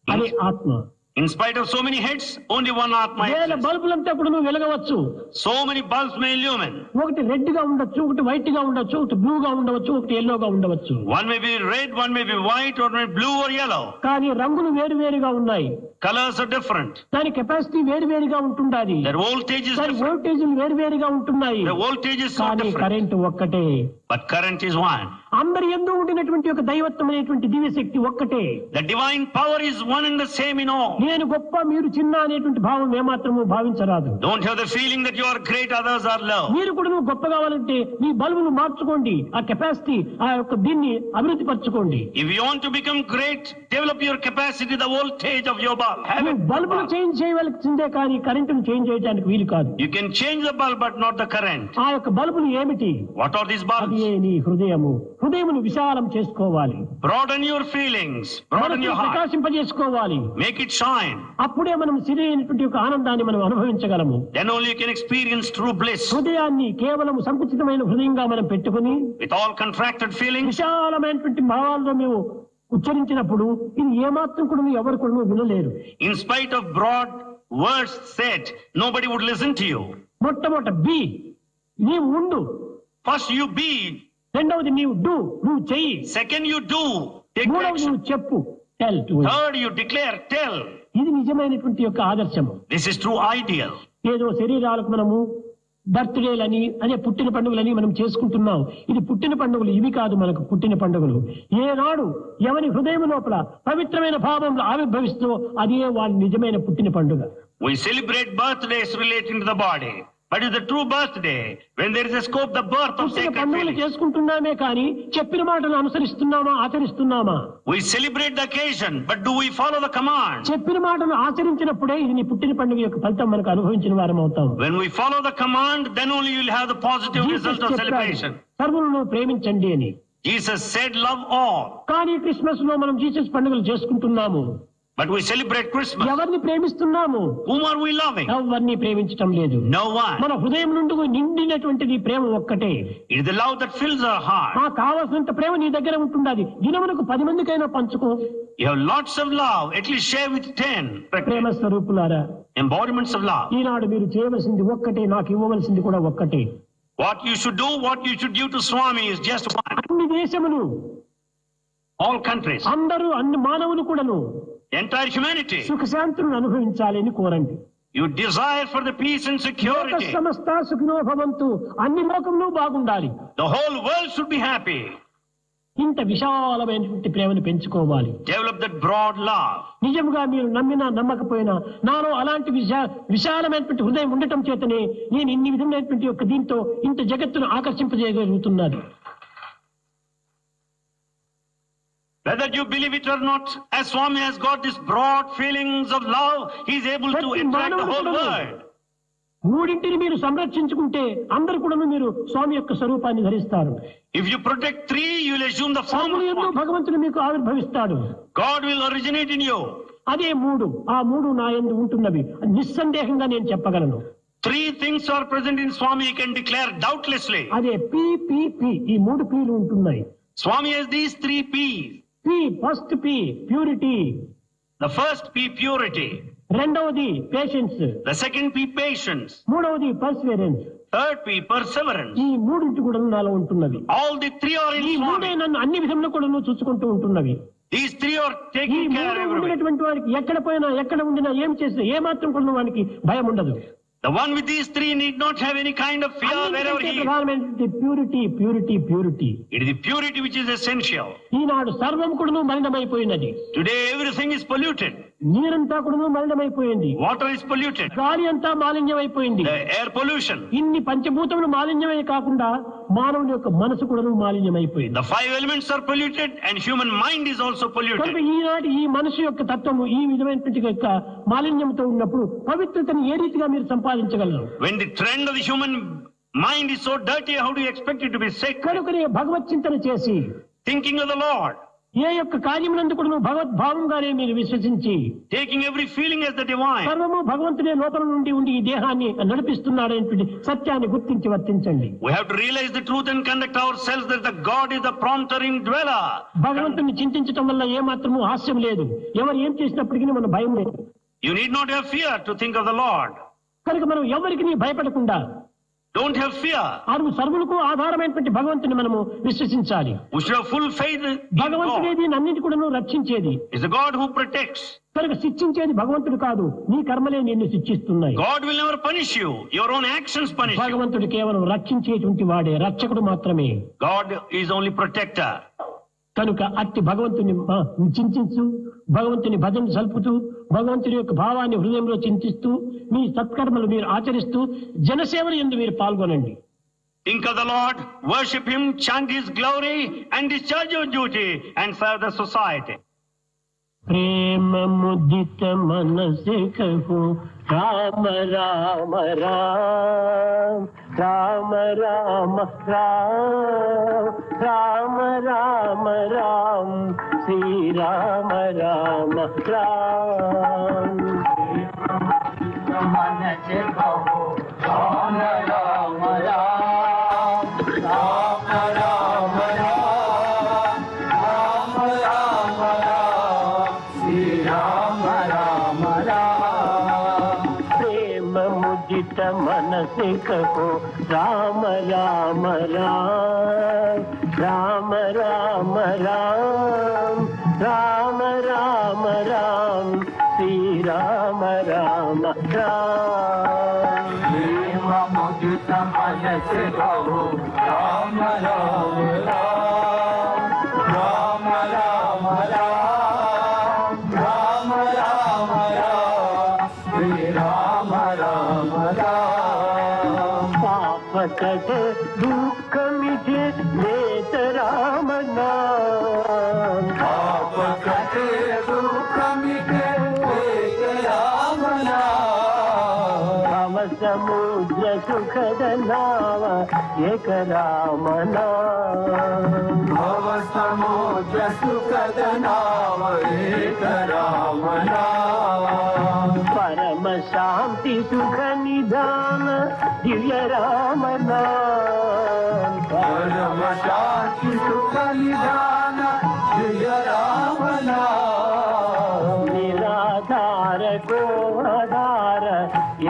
అదే ఆత్మ. In spite of so many heads, only one Atma వేల exists. బల్బులంతా కూడా వెలగవచ్చు. So many bulbs may illumine. ఒకటి రెడ్ గా ఉండొచ్చు, ఒకటి వైట్ గా ఉండొచ్చు, ఒకటి బ్లూ గా ఉండవచ్చు, ఒకటి ఎల్లో గా ఉండవచ్చు. One may be red, one may be white, or may be blue or yellow. కానీ రంగులు వేరు వేరుగా ఉన్నాయి. Colors are different. దాని కెపాసిటీ వేరు వేరుగా ఉంటుండాలి. Their voltage is దాని different. వోల్టేజీలు వేరు వేరుగా ఉంటున్నాయి. The voltage is so కానీ different. కరెంటు ఒక్కటే. But current is one. అందరి యందు ఉండినటువంటి ఒక దైవత్వం అనేటువంటి దివ్య శక్తి ఒక్కటే. The divine power is one and the same in all. నేను గొప్ప మీరు చిన్న అనేటువంటి భావం ఏమాత్రము భావించరాదు. Don't have the feeling that you are great, others are low. మీరు కూడా నువ్వు గొప్ప కావాలంటే మీ బల్బును మార్చుకోండి, ఆ కెపాసిటీ ఆ యొక్క దీన్ని అభివృద్ధి పరచుకోండి. If you want to become great, develop your capacity, the voltage of your bulb. Have it. బల్బును చేంజ్ చేయవలసిందే కానీ కరెంటును చేంజ్ చేయడానికి వీలు కాదు. You can change the bulb, but not the current. ఆ యొక్క బల్బులు ఏమిటి? What are these అది bulbs? నీ హృదయము. హృదయమును విశాలం చేసుకోవాలి, Broaden your feelings, broaden your heart, ప్రకాశింపజేసుకోవాలి. make it shine. అప్పుడే మనం సిరైనటువంటి యొక్క ఆనందాన్ని మనం అనుభవించగలము. Then only you can experience true bliss. హృదయాన్ని కేవలం సంకుచితమైన హృదయంగా మనం పెట్టుకుని With all contracted feelings, విశాలమైనటువంటి భావాల్లో మేము ఉచ్చరించినప్పుడు ఇది ఏమాత్రం కూడా ఎవరు కూడా వినలేరు. in spite of broad words said, nobody would listen to you. మొట్టమొదట బి, నీవు ఉండు. First you be, రెండవది నీవు డూ, నువ్వు చెయ్యి. second you do, take మూడవది action. నువ్వు చెప్పు, tell. Third you declare, tell. ఇది నిజమైనటువంటి యొక్క ఆదర్శము. This is true ideal. ఏదో శరీరాలకు మనము బర్త్డేలని అదే పుట్టిన పండుగలని మనం చేసుకుంటున్నాం. ఇది పుట్టిన పండుగలు ఇవి కాదు, మనకు పుట్టిన పండుగలు. ఏనాడు ఎవరి హృదయం లోపల పవిత్రమైన భావంలో ఆవిర్భవిస్తూ అదే వారి నిజమైన పుట్టిన పండుగ. We celebrate birthdays relating to the body. But is the true birthday when there is a scope, the birth of పుట్టిన sacred పండుగలు feelings. చేసుకుంటున్నామే కానీ చెప్పిన మాటలు అనుసరిస్తున్నామా, ఆచరిస్తున్నామా? We celebrate the occasion, but do we follow the command? చెప్పిన మాటలు ఆచరించినప్పుడే ఇది నీ పుట్టిన పండుగ యొక్క ఫలితం మనకు అనుభవించిన వారం అవుతాం. When we follow the command, then only you will have the positive Jesus result of చెప్పాడు, celebration. సర్వులను ప్రేమించండి అని. Jesus said, love all. కానీ క్రిస్మస్ లో మనం జీసస్ పండుగలు చేసుకుంటున్నాము. But we celebrate Christmas. ఎవరిని ప్రేమిస్తున్నాము? Whom are we loving? ఎవరిని ప్రేమించటం లేదు. No one. మన హృదయం నుండి నిండినటువంటిది ప్రేమ ఒక్కటే. It is the love that fills our heart. ఆ కావలసినంత ప్రేమ నీ దగ్గర ఉంటుండాలి. దినమునకు 10 మందికైనా పంచుకో. You have lots of love. At least share with 10. ప్రేమ స్వరూపులారా, Embodiments of love. ఈనాడు మీరు చేయవలసింది ఒక్కటే, నాకు ఇవ్వవలసింది కూడా ఒక్కటే. What you should do, what you should give to Swami is just one. అన్ని దేశములు, All countries, అందరూ, అన్ని మానవులు కూడాను entire humanity. సుఖశాంతులను అనుభవించాలని కోరండి. You desire for the peace and లోక security. సమస్త సుఖినో భవంతు, అన్ని లోకములు బాగుండాలి. The whole world should be happy. ఇంత విశాలమైనటువంటి ప్రేమను పెంచుకోవాలి. Develop that broad love. నిజంగా మీరు నమ్మినా నమ్మకపోయినా నాలో అలాంటి విశాలమైనటువంటి హృదయం ఉండటం చేతనే నేను ఇన్ని విధమైనటువంటి యొక్క దీంతో ఇంత జగత్తును ఆకర్షింపజేయగలుగుతున్నాను. Whether you believe it or not, as Swami has got these broad feelings of love, he is able to attract the whole world. మూడింటిని మీరు సంరక్షించుకుంటే అందరు కూడా మీరు స్వామి యొక్క స్వరూపాన్ని ధరిస్తారు. If you protect three, you will assume the form of సర్వులందు Swami. భగవంతుడు మీకు ఆవిర్భవిస్తాడు. God will originate in you. అదే మూడు, ఆ మూడు నా యందు ఉంటున్నవి నిస్సందేహంగా నేను చెప్పగలను. Three things are present in Swami, he can declare doubtlessly. అదే పి పి పి, ఈ 3 పీలు ఉంటున్నాయి. Swami has these 3 P's. P, first P purity, The first P, purity. రెండవది patience, The second P, patience. మూడవది Perseverance. Third P, perseverance. ఈ మూడింటి కూడా నాలో ఉంటున్నవి. All the 3 are in ఈ మూడే Swami. నన్ను అన్ని విధంలో కూడా చూసుకుంటూ ఉంటున్నవి. These 3 are ఈ taking care మూడు of everything. ఉండినటువంటి వారికి ఎక్కడ పోయినా ఎక్కడ ఉండినా ఏం చేసినా ఏ మాత్రం కూడా వానికి భయం ఉండదు. The one with these three need not have any kind of fear wherever he is. ప్రధానమైనటువంటి purity purity purity. It is the purity which is essential. ఈనాడు సర్వం కూడాను మలినమైపోయినది. Today everything is polluted. నీరంతా కూడాను మలినమైపోయింది. Water is polluted. గాలి అంతా మాలిన్యమైపోయింది. The air pollution. ఇన్ని పంచభూతములు మాలిన్యమే కాకుండా మానవుని యొక్క మనసు కూడాను మాలిన్యమైపోయింది. The five elements are polluted and human mind is also polluted. కనుక ఈనాటి ఈ మనసు యొక్క తత్వము ఈ విధమైనటువంటి యొక్క మాలిన్యంతో ఉన్నప్పుడు పవిత్రతను ఏ రీతిగా మీరు సంపాదించగలరు? When the trend of the human mind is so dirty, how do you expect it to be sacred? కనుకనే భగవత్ చింతన చేసి Thinking of the Lord, ఏ యొక్క కార్యమునందు కూడా భగవద్భావంగానే మీరు విశ్వసించి taking every feeling as the divine. సర్వము భగవంతుడే లోపల నుండి ఉండి ఈ దేహాన్ని నడిపిస్తున్నాడనేటువంటి సత్యాన్ని గుర్తించి వర్తించండి. We have to realize the truth and conduct ourselves that the God is the prompter indweller. భగవంతుని చింతించడం వల్ల ఏ మాత్రము హాస్యం లేదు. ఎవరు ఏం చేసినప్పటికీ మన భయం లేదు. You need not have fear to think of the Lord. కనుక మనం ఎవరికి భయపడకుండా Don't have fear. ఆరు సర్వులకు ఆధారమైనటువంటి భగవంతుని మనము విశ్వసించాలి. We should have full faith in భగవంతుడే God. దీనన్నిటి కూడా రక్షించేది. It's the God who protects. కనుక శిక్షించేది భగవంతుడు కాదు, నీ కర్మలే నిన్ను శిక్షిస్తున్నాయి. God will never punish you. Your own actions punish you. భగవంతుడు కేవలం రక్షించేటువంటి వాడే, రక్షకుడు మాత్రమే. God is only protector. కనుక అట్టి భగవంతుని చింతించు, భగవంతుని భజన సల్పుతూ, భగవంతుని యొక్క భావాన్ని హృదయంలో చింతిస్తూ, మీ సత్కర్మలు మీరు ఆచరిస్తూ జనసేవలు యందు మీరు పాల్గొనండి. Think of the Lord, worship Him, chant His glory, and discharge your duty and serve the society. ప్రేమ ముదిత మనసే కహో రామ రామ రామ రామ రామ రామ రామ రామ శ్రీ రామ రామ రామ మనసే కహో రామ రామ రామ రామ రామ ముదిత మనసే కహో రామ రామ రామ రామ రామ రామ రామ రామ శ్రీ రామ రామ రామ ముదిత మనసే కహో రామ రామ రామ రామ రామ రామ రామ శ్రీ రామ రామ పాప కట దుఃఖ మిటే నేత రామ నామ పాప కట దుఃఖ మిటే నేత రామ నామ భవ సముద్ర సుఖద నామ ఏక రామ నామ భవ సముద్ర సుఖద నామ ఏక రామ నామ పరమ శాంతి సుఖ నిధాన దివ్య రామ నామ పరమ శాంతి సుఖ నిధాన దివ్య రామ నామ నిరాధార కో ఆధార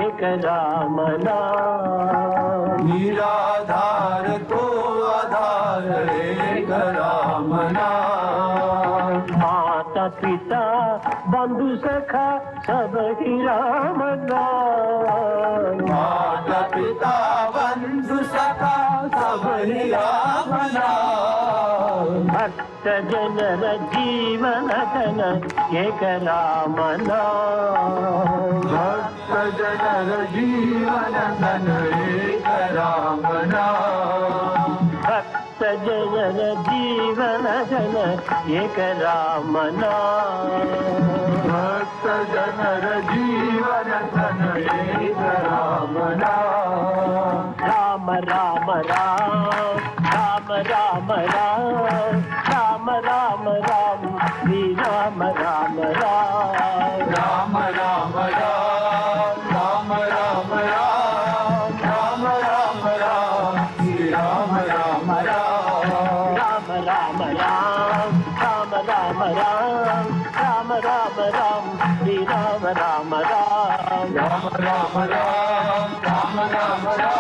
ఏక రామ నామ నిరాధార కో ఆధార ఏక రామ నామ మాతా పిता बंधु सखा सब ही राम नाम माता पिता बंधु सखा सब ही राम नाम भक्त जनर जीवन धन एक राम नाम भक्त जनर जीवन धन एक राम नाम भक्त जनर जीवन धन एक राम नाम भक्त जनर जीवन धन एक राम नाम Ram Ram Ram Ram Ram Ram Ram Ram Ram Shri Ram Ram Ram Ram Ram Ram Ram Ram Ram Ram Ram Ram Shri Ram Ram Ram Ram Ram Ram Ram Ram Ram Ram Ram Ram Shri Ram Ram Ram Ram Ram Ram Ram Ram Ram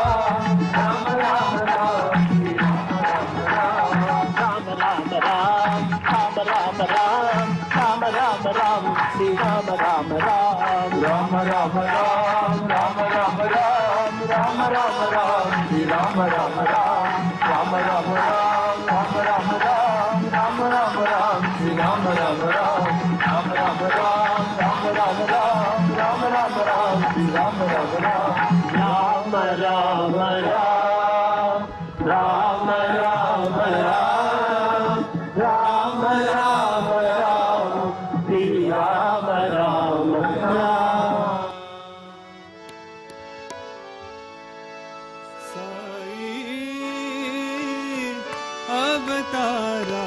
Ram Ram Ram Shri Ram Ram Ram Ram Ram Ram Ram Ram Ram Shri Ram Ram Ram Ram Ram Ram Ram Ram Ram Ram Ram, Ram Ram Ram, Shri Ram Ram Ram, Ram Ram Ram, Ram Ram Ram, Ram Ram Ram, Shri Ram Ram Ram, Ram Ram Ram, Ram Ram Ram, Ram Ram Ram, Shri Ram Ram Ram, Ram Ram Ram, Ram Ram Ram, Ram Ram Ram, Shri Ram Ram Ram. अवतारा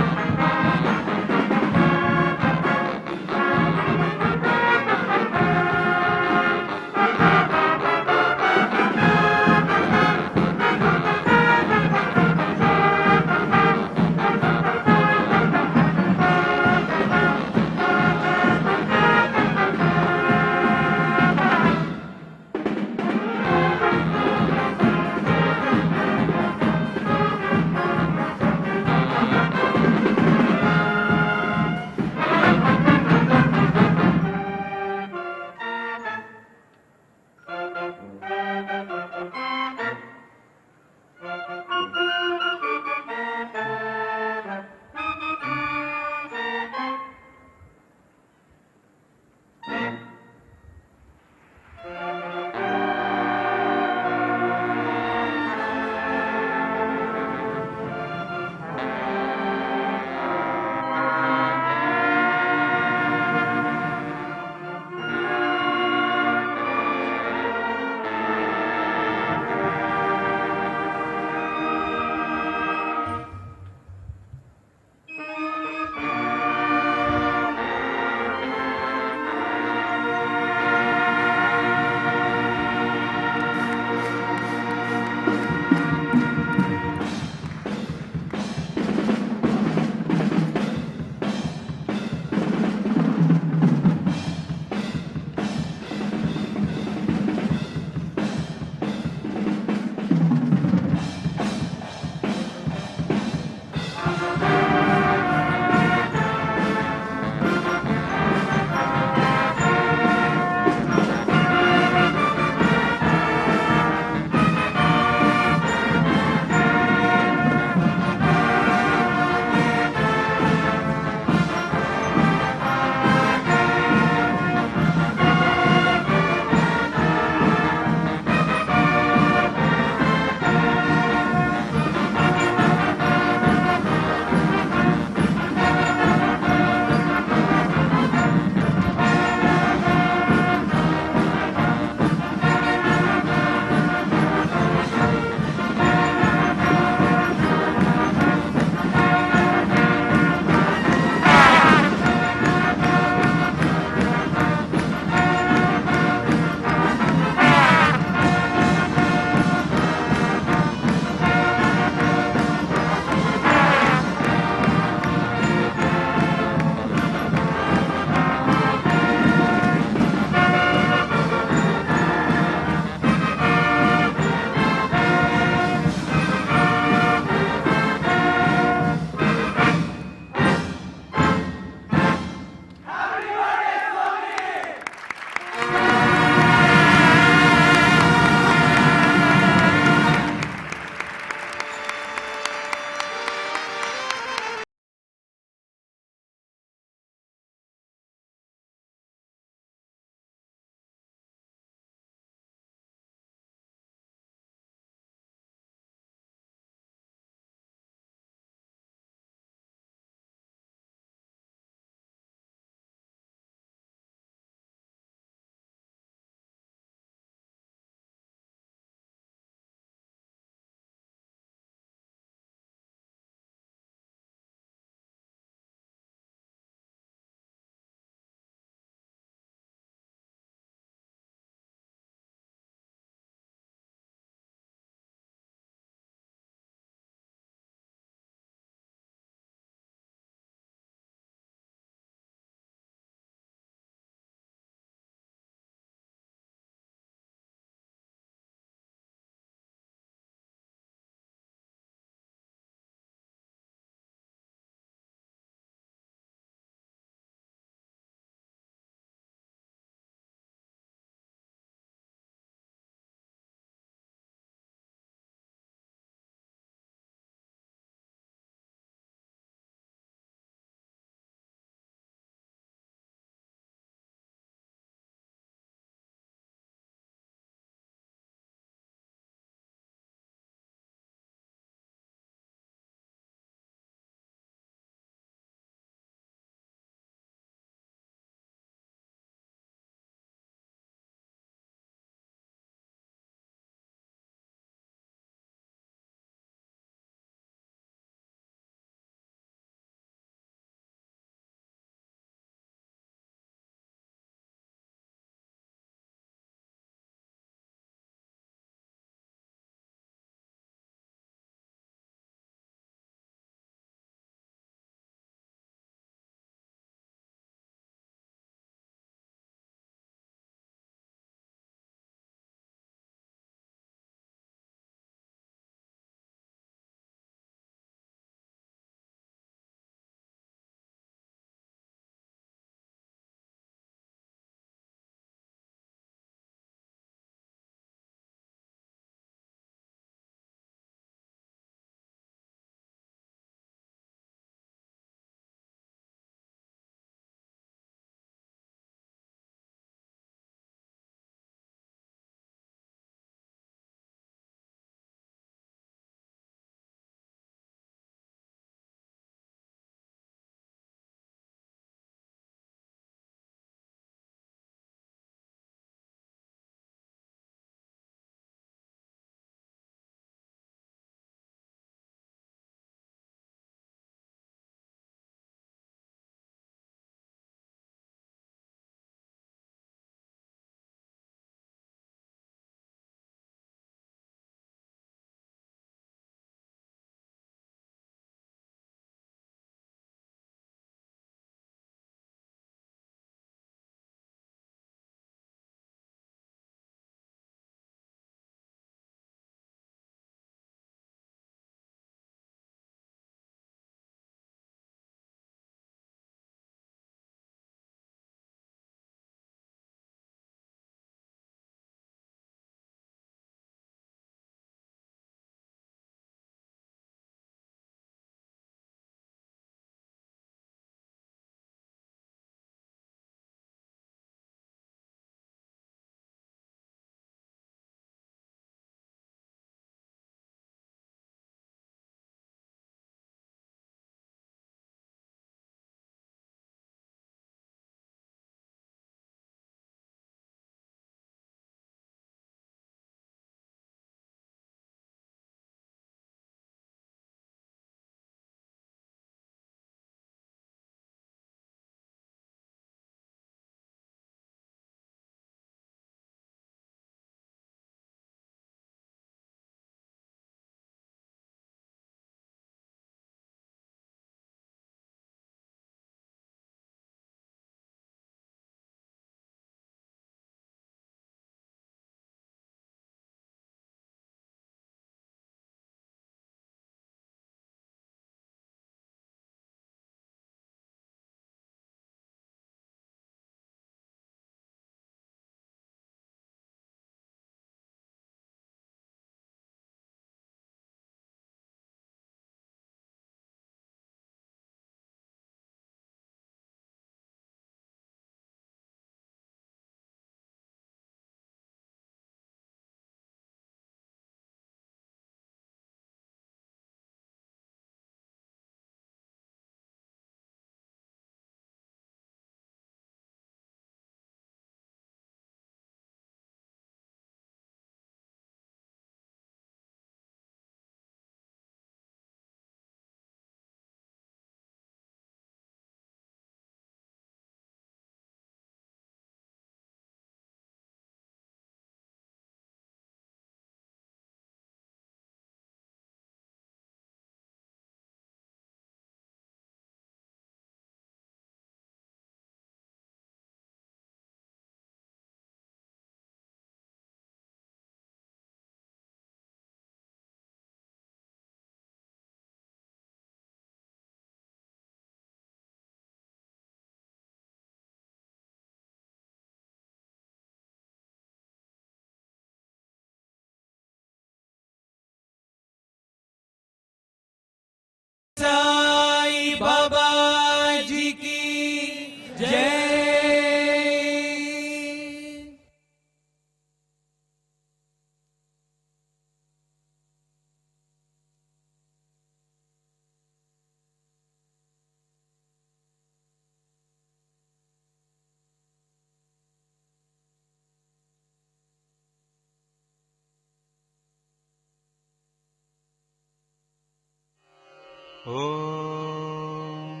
ॐ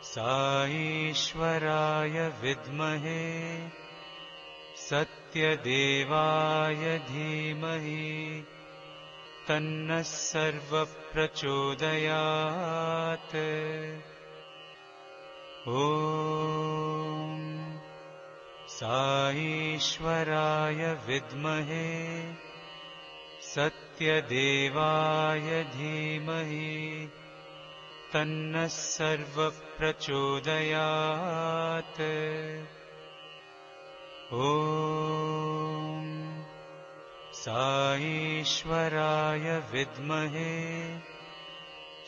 साईश्वराय विद्महे सत्यदेवाय धीमहि तन्नः सर्वप्रचोदयात्। ॐ साईश्वराय विद्महे सत्यदेवाय धीमहि तन्नः सर्वप्रचोदयात्। ॐ साईश्वराय विद्महे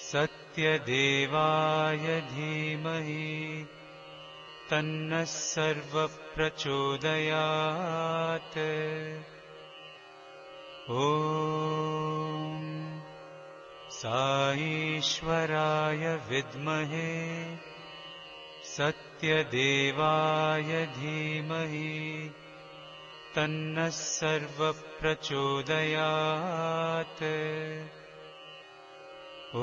सत्यदेवाय धीमहि तन्नः सर्वप्रचोदयात्। ॐ साईश्वराय विद्महे सत्यदेवाय धीमहि तन्नः सर्वप्रचोदयात्। ॐ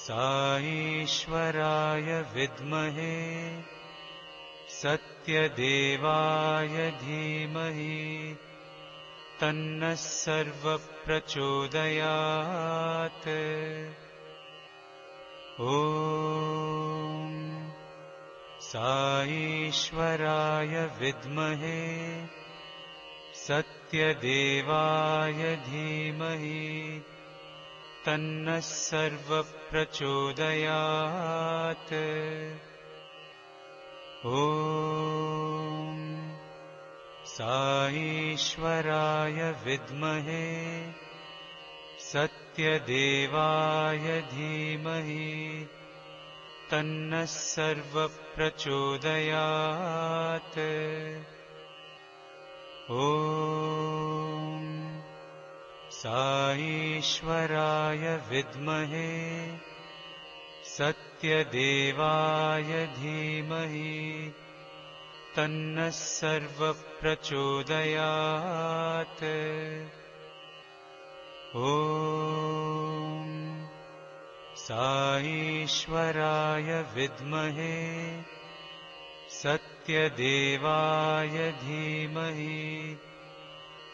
साईश्वराय विद्महे सत्यदेवाय धीमहि तन्नः सर्वप्रचोदयात्। ॐ साईश्वराय विद्महे सत्यदेवाय धीमहि तन्नः सर्वप्रचोदयात्। ॐ साईश्वराय विद्महे सत्यदेवाय धीमहि तन्नः सर्वप्रचोदयात्। ॐ साईश्वराय विद्महे सत्यदेवाय धीमहि तन्नः सर्वप्रचोदयात्। ॐ साईश्वराय विद्महे सत्यदेवाय धीमहि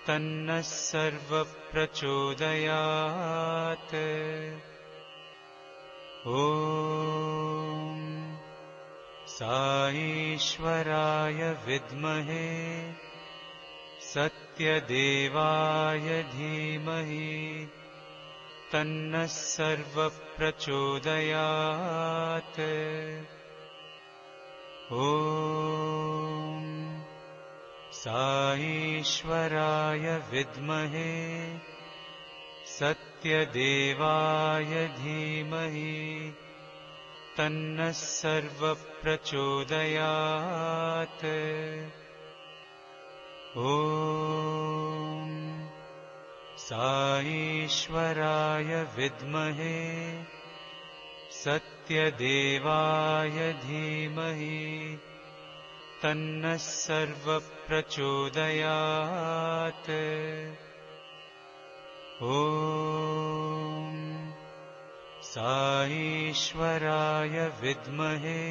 तन्नः सर्वप्रचोदयात्। ॐ साईश्वराय विद्महे सत्यदेवाय धीमहि तन्नः सर्वप्रचोदयात्। ॐ साईश्वराय विद्महे सत्यदेवाय धीमहि तन्नः सर्वप्रचोदयात्। ॐ साईश्वराय विद्महे सत्यदेवाय धीमहि तन्नः सर्वप्रचोदयात्। ॐ साईश्वराय विद्महे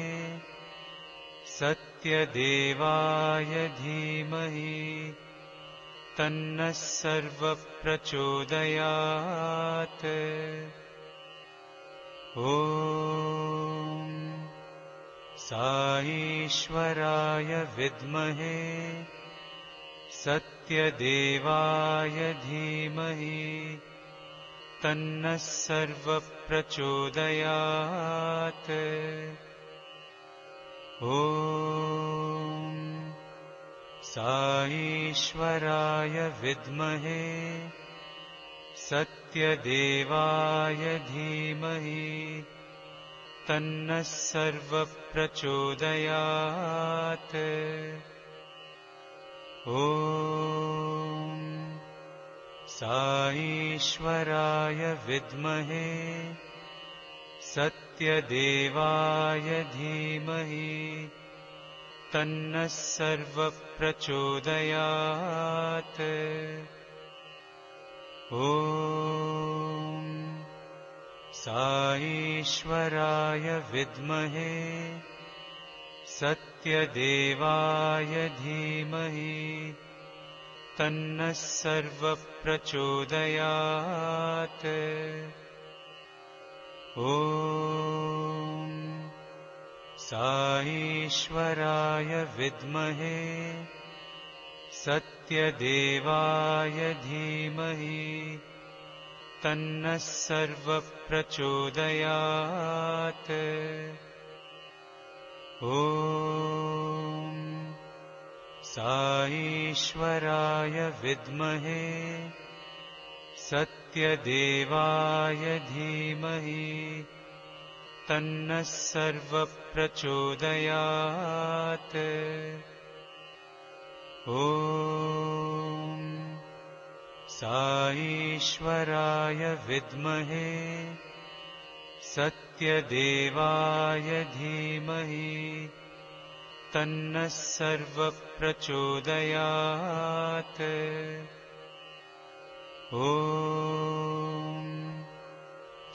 सत्यदेवाय धीमहि तन्नः सर्वप्रचोदयात्। ॐ साईश्वराय विद्महे सत्यदेवाय धीमहि तन्नः सर्वप्रचोदयात्। ॐ साईश्वराय विद्महे सत्यदेवाय धीमहि तन्नः सर्वप्रचोदयात्। ॐ साईश्वराय विद्महे सत्यदेवाय धीमहि तन्नः सर्वप्रचोदयात्। ॐ साईश्वराय विद्महे सत्यदेवाय धीमहि तन्नः सर्वप्रचोदयात्। ॐ साईश्वराय विद्महे सत्यदेवाय धीमहि तन्नः सर्वप्रचोदयात्। ॐ साईश्वराय विद्महे सत्यदेवाय धीमहि तन्नः सर्वप्रचोदयात्। ॐ साईश्वराय विद्महे सत्यदेवाय धीमहि तन्नः सर्वप्रचोदयात्। ॐ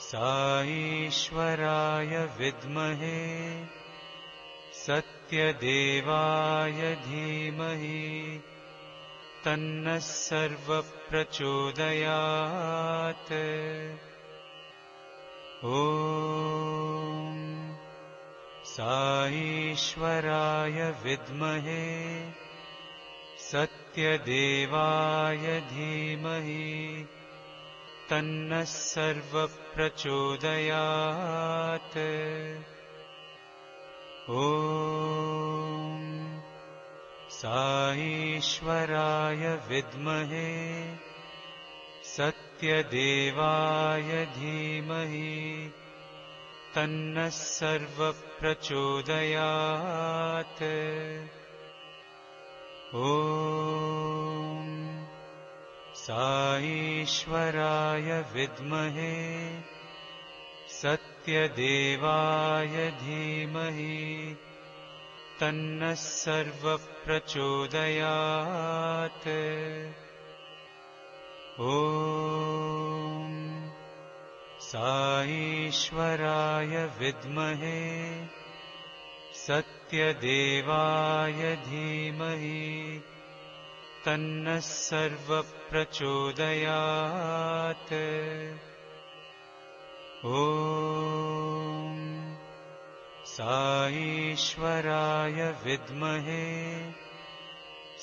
साईश्वराय विद्महे सत्यदेवाय धीमहि तन्नः सर्वप्रचोदयात्। ॐ साईश्वराय विद्महे सत्यदेवाय धीमहि तन्नः सर्वप्रचोदयात्। ॐ साईश्वराय विद्महे सत्यदेवाय धीमहि तन्नः सर्वप्रचोदयात्। ॐ साईश्वराय विद्महे सत्यदेवाय धीमहि तन्नः सर्वप्रचोदयात्। ॐ साईश्वराय विद्महे सत्यदेवाय धीमहि तन्नः सर्वप्रचोदयात्। ॐ साईश्वराय विद्महे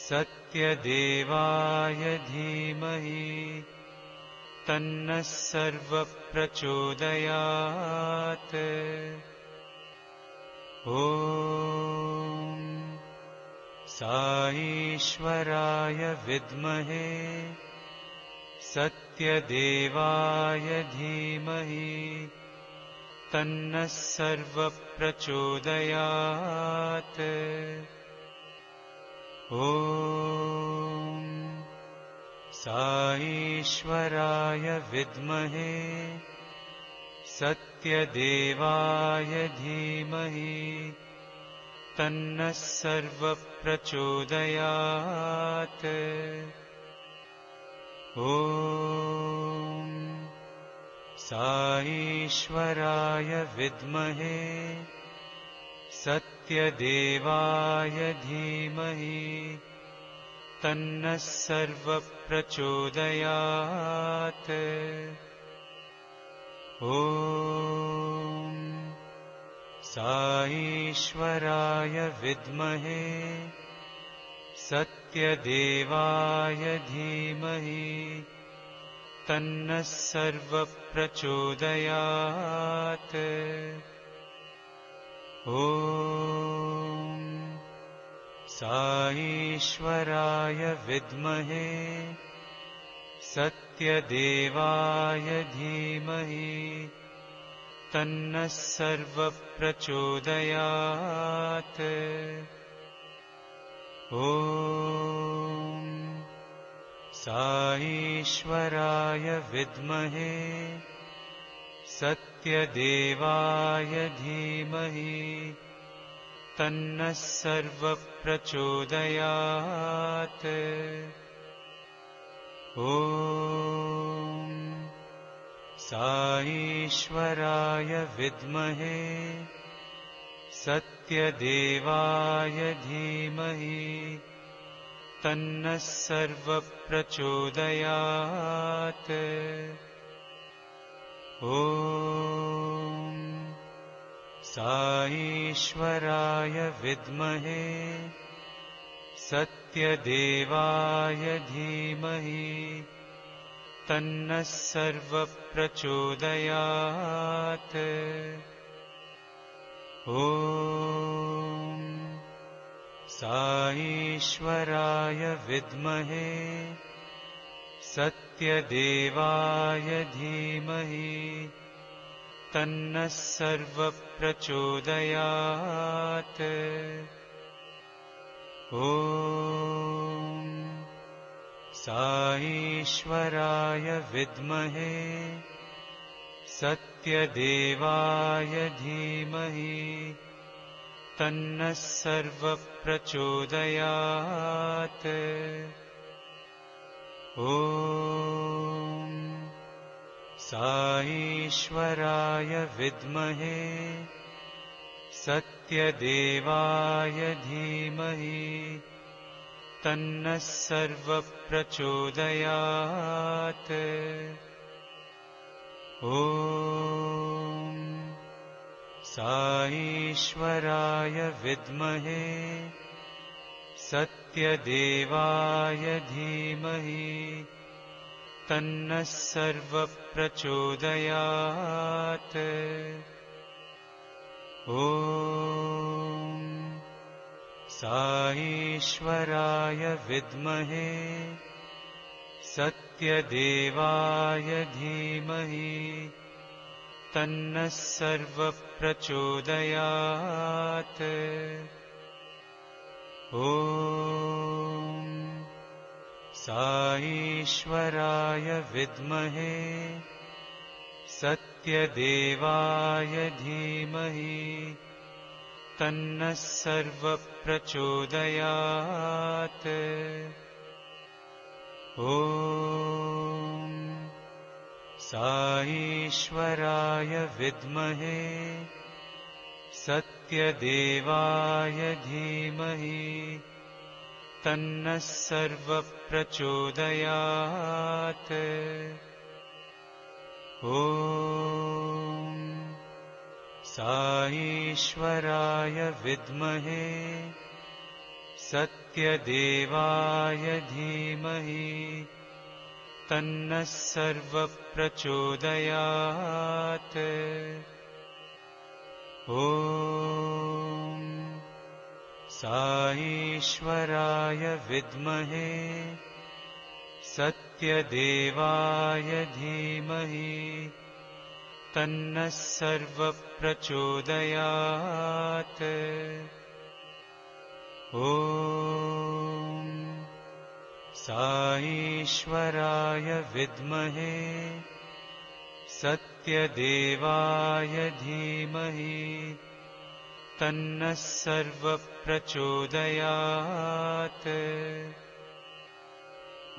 सत्यदेवाय धीमहि तन्नः सर्वप्रचोदयात्। ॐ साईश्वराय विद्महे सत्यदेवाय धीमहि तन्नः सर्वप्रचोदयात्। ॐ साईश्वराय विद्महे सत्यदेवाय धीमहि तन्नः सर्वप्रचोदयात्। ॐ साईश्वराय विद्महे सत्यदेवाय धीमहि तन्नः सर्वप्रचोदयात्। ॐ साईश्वराय विद्महे सत्यदेवाय धीमहि तन्नः सर्वप्रचोदयात्। ॐ साईश्वराय विद्महे सत्यदेवाय धीमहि तन्नः सर्वप्रचोदयात्। ॐ साईश्वराय विद्महे सत्यदेवाय धीमहि तन्नः सर्वप्रचोदयात्। ॐ साईश्वराय विद्महे सत्यदेवाय धीमहि तन्नः सर्वप्रचोदयात्। ॐ साईश्वराय विद्महे सत्यदेवाय धीमहि तन्नः सर्वप्रचोदयात्। ॐ साईश्वराय विद्महे सत्यदेवाय धीमहि तन्नः सर्वप्रचोदयात्। ॐ साईश्वराय विद्महे सत्यदेवाय धीमहि तन्नः सर्वप्रचोदयात्। ॐ साईश्वराय विद्महे सत्यदेवाय धीमहि तन्नः सर्वप्रचोदयात्। ॐ साईश्वराय विद्महे सत्यदेवाय धीमहि तन्नः सर्वप्रचोदयात्। ॐ साईश्वराय विद्महे सत्यदेवाय धीमहि तन्नः सर्वप्रचोदयात्। ॐ साईश्वराय विद्महे सत्यदेवाय धीमहि तन्नः सर्वप्रचोदयात्। ॐ साईश्वराय विद्महे सत्यदेवाय धीमहि तन्नः सर्वप्रचोदयात्। ॐ साईश्वराय विद्महे सत्यदेवाय धीमहि तन्नः सर्वप्रचोदयात्। ॐ साईश्वराय विद्महे सत्यदेवाय धीमहि तन्नः सर्वप्रचोदयात्। ॐ साईश्वराय विद्महे सत्यदेवाय धीमहि तन्नः सर्वप्रचोदयात्।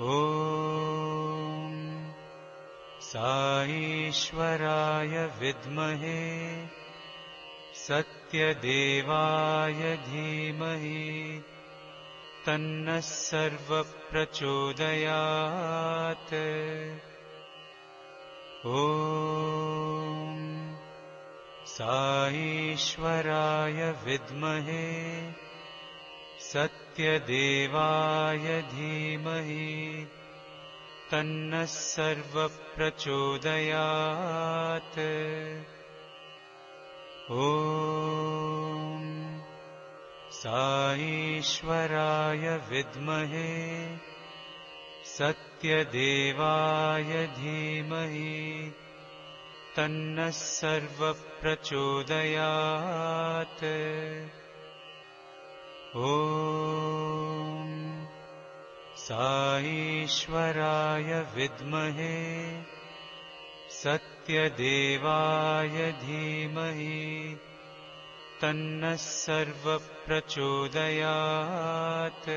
ॐ साईश्वराय विद्महे सत्यदेवाय धीमहि तन्नः सर्वप्रचोदयात्। ॐ साईश्वराय विद्महे सत्यदेवाय धीमहि तन्नः सर्वप्रचोदयात्। ॐ साईश्वराय विद्महे सत्यदेवाय धीमहि तन्नः सर्वप्रचोदयात्। ॐ साईश्वराय विद्महे सत्यदेवाय धीमहि तन्नः सर्वप्रचोदयात्।